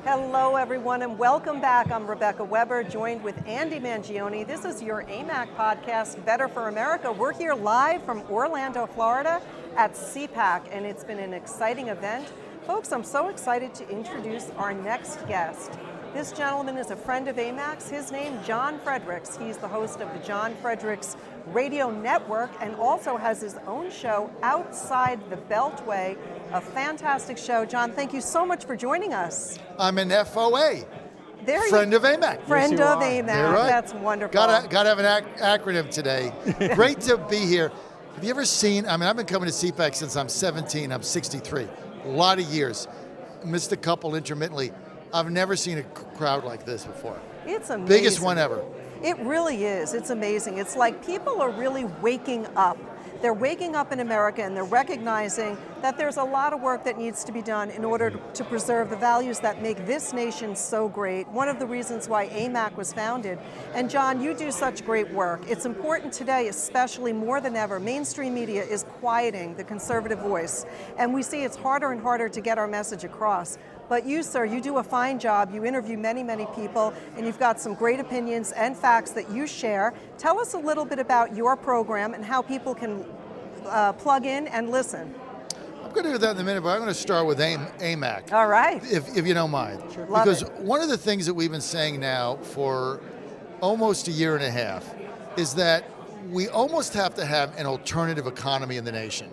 Hello, everyone, and welcome back. I'm Rebecca Weber, joined with Andy Mangione. This is your AMAC podcast, Better for America. We're here live from Orlando, Florida at CPAC, and it's been an exciting event. Folks, I'm so excited to introduce our next guest. This gentleman is a friend of AMAC's. His name, John Fredericks. He's the host of the John Fredericks Radio Network and also has his own show, Outside the Beltway, a fantastic show. John, thank you so much for joining us. I'm an FOA, friend of AMAC. Friend yes, of AMAC, right. That's wonderful. Got to have an acronym today. Great to be here. Have you ever seen, I've been coming to CPAC since I'm 17, I'm 63. A lot of years. Missed a couple intermittently. I've never seen a crowd like this before. It's amazing. Biggest one ever. It really is. It's amazing. It's like people are really waking up. They're waking up in America and they're recognizing that there's a lot of work that needs to be done in order to preserve the values that make this nation so great. One of the reasons why AMAC was founded. And John, you do such great work. It's important today, especially more than ever. Mainstream media is quieting the conservative voice. And we see it's harder and harder to get our message across. But you, sir, you do a fine job. You interview many, many people, and you've got some great opinions and facts that you share. Tell us a little bit about your program and how people can plug in and listen. I'm going to do that in a minute, but I'm going to start with AMAC. All right. If you don't mind. Sure. Because one of the things that we've been saying now for almost a year and a half is that we almost have to have an alternative economy in the nation.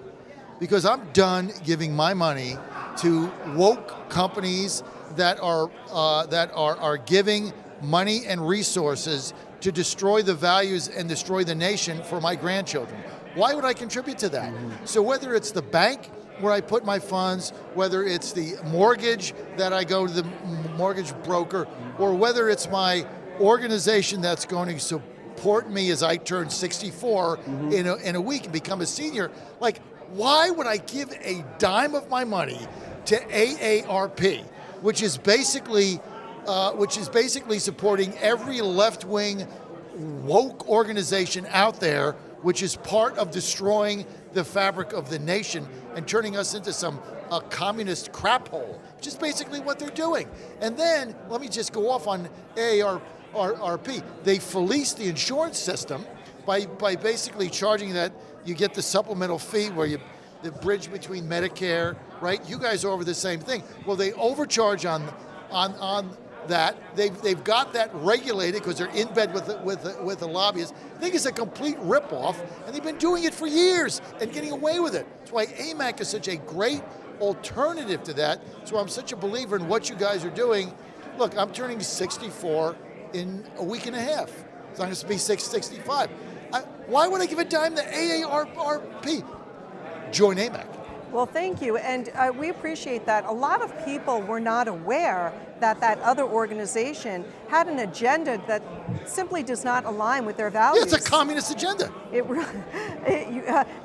Because I'm done giving my money to woke companies that are giving money and resources to destroy the values and destroy the nation for my grandchildren. Why would I contribute to that? So whether it's the bank where I put my funds, whether it's the mortgage that I go to the mortgage broker, or whether it's my organization that's going to support me as I turn 64 in a week and become a senior, like, why would I give a dime of my money to AARP, which is basically supporting every left-wing woke organization out there, which is part of destroying the fabric of the nation and turning us into some communist crap hole, which is basically what they're doing. And then, let me just go off on AARP. They fleece the insurance system by basically charging that you get the supplemental fee where the bridge between Medicare, right? You guys are over the same thing. Well, they overcharge on that. They've got that regulated because they're in bed with the lobbyists. I think it's a complete ripoff, and they've been doing it for years and getting away with it. That's why AMAC is such a great alternative to that. So I'm such a believer in what you guys are doing. Look, I'm turning 64 in a week and a half. So I'm going to be 65. Why would I give a dime to AARP? Join AMAC. Well, thank you, and we appreciate that. A lot of people were not aware that that other organization had an agenda that simply does not align with their values. Yeah, it's a communist agenda.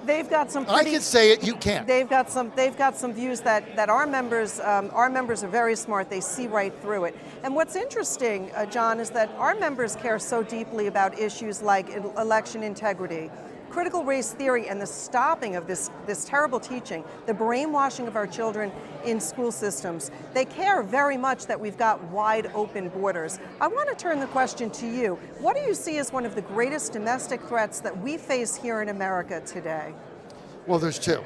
They've got some. I can say it. You can't. They've got some views that our members are very smart. They see right through it. And what's interesting, John, is that our members care so deeply about issues like election integrity, critical race theory, and the stopping of this terrible teaching, the brainwashing of our children in school systems. They care very much that we've got wide open borders. I want to turn the question to you. What do you see as one of the greatest domestic threats that we face here in America today? Well, there's two.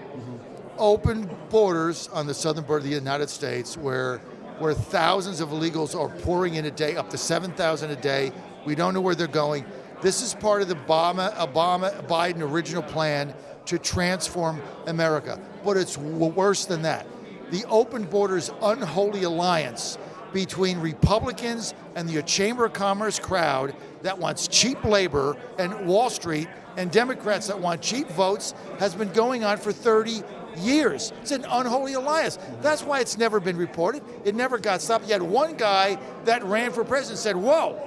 Open borders on the southern border of the United States where thousands of illegals are pouring in a day, up to 7,000 a day. We don't know where they're going. This is part of the Obama-Biden original plan to transform America. But it's worse than that. The open borders unholy alliance between Republicans and the Chamber of Commerce crowd that wants cheap labor and Wall Street and Democrats that want cheap votes has been going on for 30 years. It's an unholy alliance. That's why it's never been reported. It never got stopped. You had one guy that ran for president and said, whoa,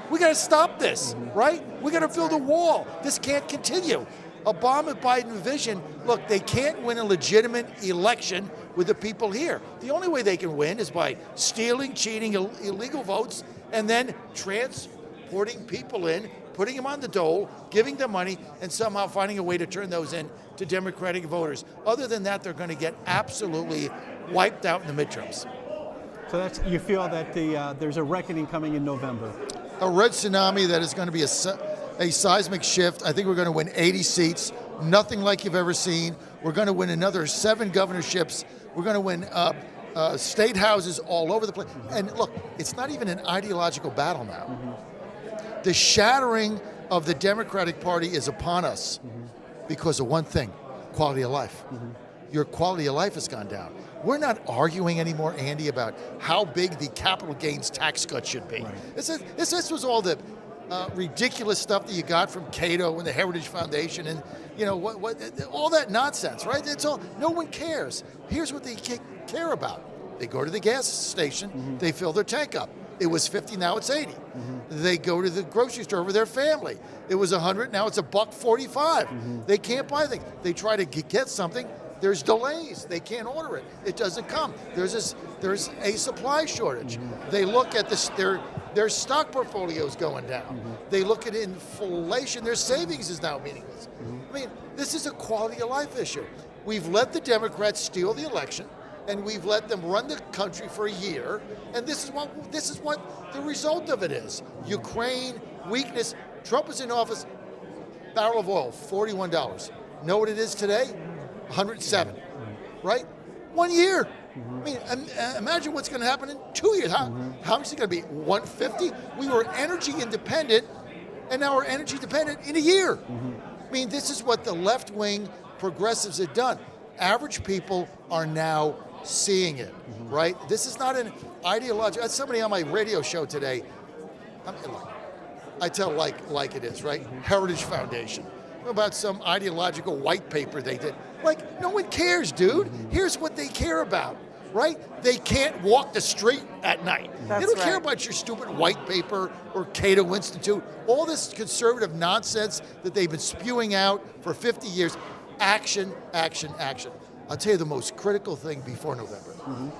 we got to stop this, right? We got to build a wall. This can't continue. Obama-Biden vision, look, they can't win a legitimate election with the people here. The only way they can win is by stealing, cheating, illegal votes, and then transporting people in putting them on the dole, giving them money, and somehow finding a way to turn those in to Democratic voters. Other than that, they're going to get absolutely wiped out in the midterms. So you feel that there's a reckoning coming in November. A red tsunami that is going to be a seismic shift. I think we're going to win 80 seats, nothing like you've ever seen. We're going to win another 7 governorships. We're going to win state houses all over the place. And look, it's not even an ideological battle now. Mm-hmm. The shattering of the Democratic Party is upon us because of one thing, quality of life. Mm-hmm. Your quality of life has gone down. We're not arguing anymore, Andy, about how big the capital gains tax cut should be. Right. This was all the ridiculous stuff that you got from Cato and the Heritage Foundation, and all that nonsense, right? It's all. No one cares. Here's what they care about. They go to the gas station, they fill their tank up. It was 50, now it's 80. They go to the grocery store with their family. It was 100, now it's $1.45. They can't buy things. They try to get something. There's delays. They can't order it. It doesn't come. There's a supply shortage. They look at their stock portfolios going down. They look at inflation. Their savings is now meaningless. I mean, this is a quality of life issue. We've let the Democrats steal the election, and we've let them run the country for a year. And this is what the result of it is. Ukraine, weakness. Trump was in office. Barrel of oil, $41. Know what it is today? 107, right? 1 year. I mean, imagine what's going to happen in 2 years. How much is it going to be? 150? We were energy independent, and now we're energy dependent in a year. I mean, this is what the left-wing progressives have done. Average people are now seeing it, right? This is not an ideological. Somebody on my radio show today, I tell like it is, right? Heritage Foundation. About some ideological white paper they did. Like, no one cares, dude. Here's what they care about, right? They can't walk the street at night. They don't care about your stupid white paper or Cato Institute. All this conservative nonsense that they've been spewing out for 50 years. Action, action, action. I'll tell you the most critical thing before November.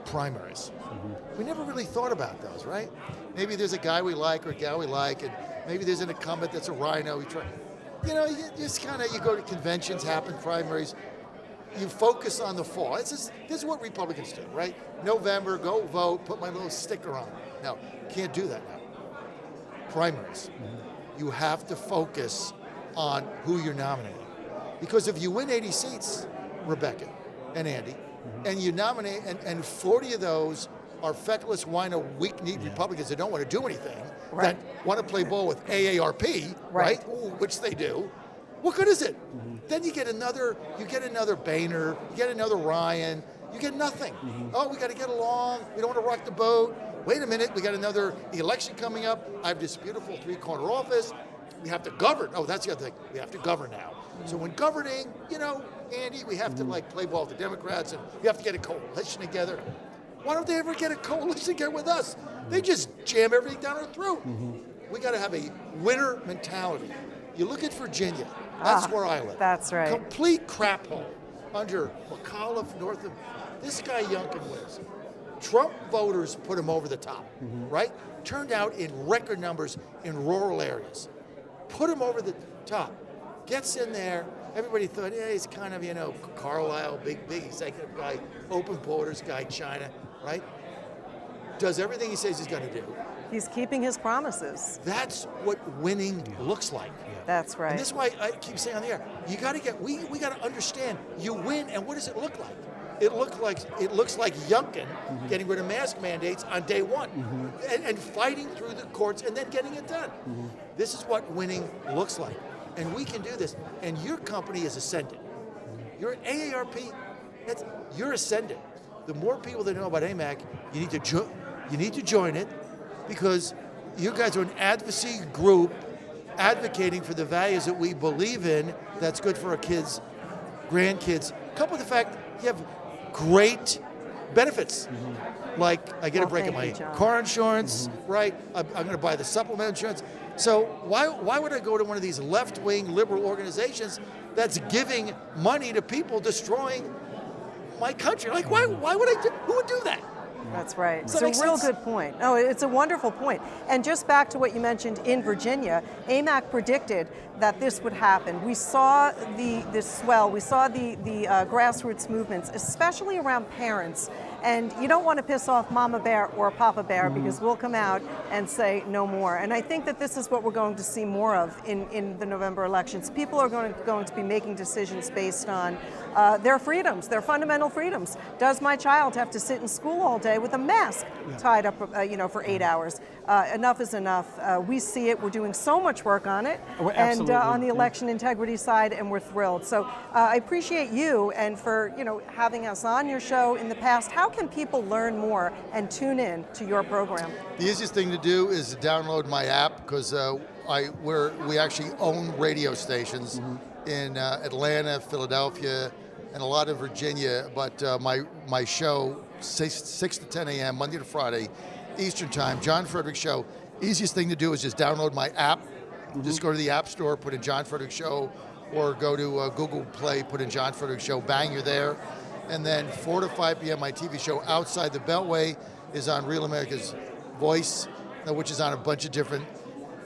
Primaries. We never really thought about those, right? Maybe there's a guy we like or a gal we like, and maybe there's an incumbent that's a rhino. You just you go to conventions, happen, primaries. You focus on the fall. This is what Republicans do, right? November, go vote, put my little sticker on. No, can't do that now. Primaries. You have to focus on who you're nominating. Because if you win 80 seats, Rebecca and Andy, and you nominate, and 40 of those are feckless, whino, weak-kneed Republicans that don't want to do anything, that want to play ball with AARP, right? Which they do. What good is it? Then you get another Boehner, you get another Ryan, you get nothing. Oh, we got to get along. We don't want to rock the boat. Wait a minute, we got another election coming up. I have this beautiful 3-corner office. We have to govern. Oh, that's the other thing. We have to govern now. So when governing, Andy, we have to play ball with the Democrats, and we have to get a coalition together. Why don't they ever get a coalition together with us? They just jam everything down our throat. We got to have a winner mentality. You look at Virginia. That's where I live. That's right. Complete crap hole under McCullough, north of this guy Youngkin wins. Trump voters put him over the top, right? Turned out in record numbers in rural areas. Put him over the top. Gets in there. Everybody thought, he's kind of, Carlisle, big executive guy, open borders guy, China, right? Does everything he says he's going to do. He's keeping his promises. That's what winning looks like. That's right. And this is why I keep saying on the air, we got to understand, you win, and what does it look like? It looks like Youngkin getting rid of mask mandates on day one and fighting through the courts and then getting it done. This is what winning looks like. And we can do this. And your company is ascendant. Your AARP, you're ascendant. The more people that know about AMAC, you need to join it, because you guys are an advocacy group advocating for the values that we believe in. That's good for our kids, grandkids. Coupled with the fact you have great benefits. Like I get a break in my car insurance, right? I'm going to buy the supplemental insurance. So why would I go to one of these left-wing liberal organizations that's giving money to people destroying my country? Like why would I who would do that? That's right. So It's a real good point. No, it's a wonderful point. And just back to what you mentioned in Virginia, AMAC predicted that this would happen. We saw this swell. We saw the grassroots movements, especially around parents. And you don't want to piss off Mama Bear or Papa Bear because we'll come out and say no more. And I think that this is what we're going to see more of in the November elections. People are going to be making decisions based on their freedoms, their fundamental freedoms. Does my child have to sit in school all day with a mask tied up, for 8 hours? Enough is enough. We see it. We're doing so much work on it, and on the election integrity side, and we're thrilled. So I appreciate you and for having us on your show in the past. How can people learn more and tune in to your program? The easiest thing to do is to download my app because we actually own radio stations in Atlanta, Philadelphia, and a lot of Virginia. But my show 6 to 10 a.m. Monday to Friday, Eastern Time, John Frederick Show. Easiest thing to do is just download my app. Just go to the App Store, put in John Frederick Show, or go to Google Play, put in John Frederick Show. Bang, you're there. And then 4 to 5 p.m. my TV show Outside the Beltway is on Real America's Voice, which is on a bunch of different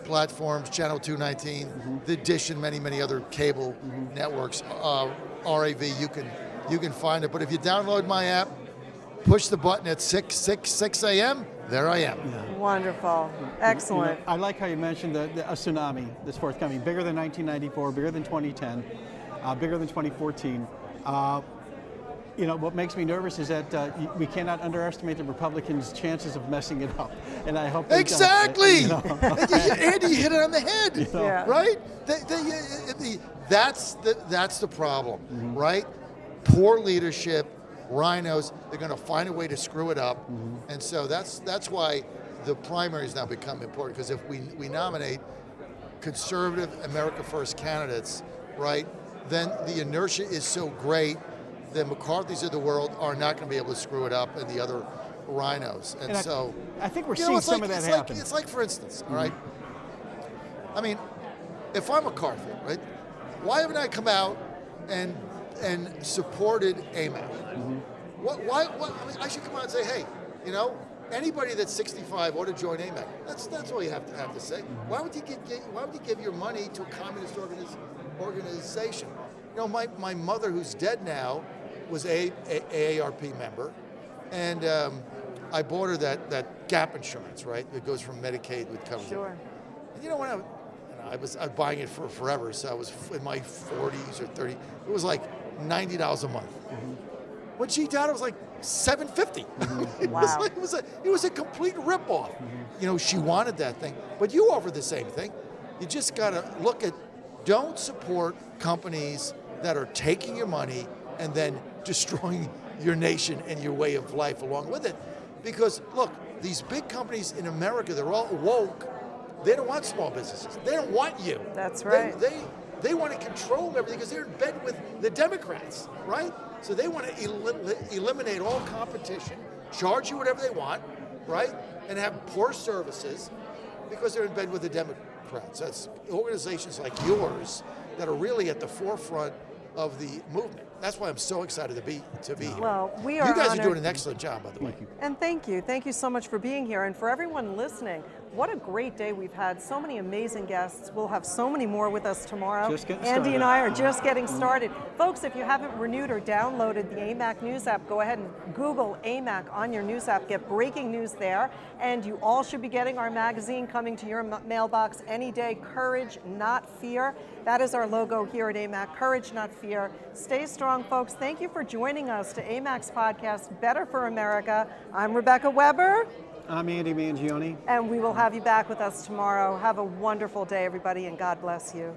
platforms, Channel 219, The Dish, and many, many other cable networks. RAV, you can find it. But if you download my app, push the button at 6 a.m., there I am. Yeah. Wonderful. Excellent. I like how you mentioned a tsunami that's forthcoming, bigger than 1994, bigger than 2010, bigger than 2014. What makes me nervous is that we cannot underestimate the Republicans' chances of messing it up, and I hope they exactly. don't. Andy hit it on the head, right? That's the problem, right? Poor leadership, rhinos. They're going to find a way to screw it up, and so that's why the primaries now become important. Because if we nominate conservative America First candidates, right, then the inertia is so great. The McCarthy's of the world are not going to be able to screw it up, and the other rhinos. And so I think we're seeing some of that happen. It's like, for instance, all right? I mean, if I'm McCarthy, right, why haven't I come out and supported AMAC? Why? I mean, I should come out and say, hey, anybody that's 65 ought to join AMAC. That's all you have to say. Why would you give your money to a communist organization? My mother, who's dead now, was a AARP member, and I bought her that gap insurance, right? That goes from Medicaid with coverage. Sure. And when I was buying it for forever, so I was in my 40s or 30. It was like $90 a month. When she died, it was like $750. Wow. It was a complete ripoff. She wanted that thing, but you offer the same thing. You just got to look at. Don't support companies that are taking your money and then destroying your nation and your way of life along with it. Because, look, these big companies in America, they're all woke. They don't want small businesses. They don't want you. That's right. They want to control everything because they're in bed with the Democrats, right? So they want to eliminate all competition, charge you whatever they want, right? And have poor services because they're in bed with the Democrats. That's organizations like yours that are really at the forefront of the movement. That's why I'm so excited to be here. Well, we are You guys honored. are doing an excellent job, by the way. And thank you. Thank you so much for being here. And for everyone listening, what a great day we've had. So many amazing guests. We'll have so many more with us tomorrow. Just getting Andy started. and I are just getting started. Folks, if you haven't renewed or downloaded the AMAC News app, go ahead and Google AMAC on your news app. Get breaking news there. And you all should be getting our magazine coming to your mailbox any day. Courage, not fear. That is our logo here at AMAC. Courage, not fear. Stay strong, folks. Thank you for joining us to AMAC's podcast, Better for America. I'm Rebecca Weber. I'm Andy Mangione. And we will have you back with us tomorrow. Have a wonderful day, everybody, and God bless you.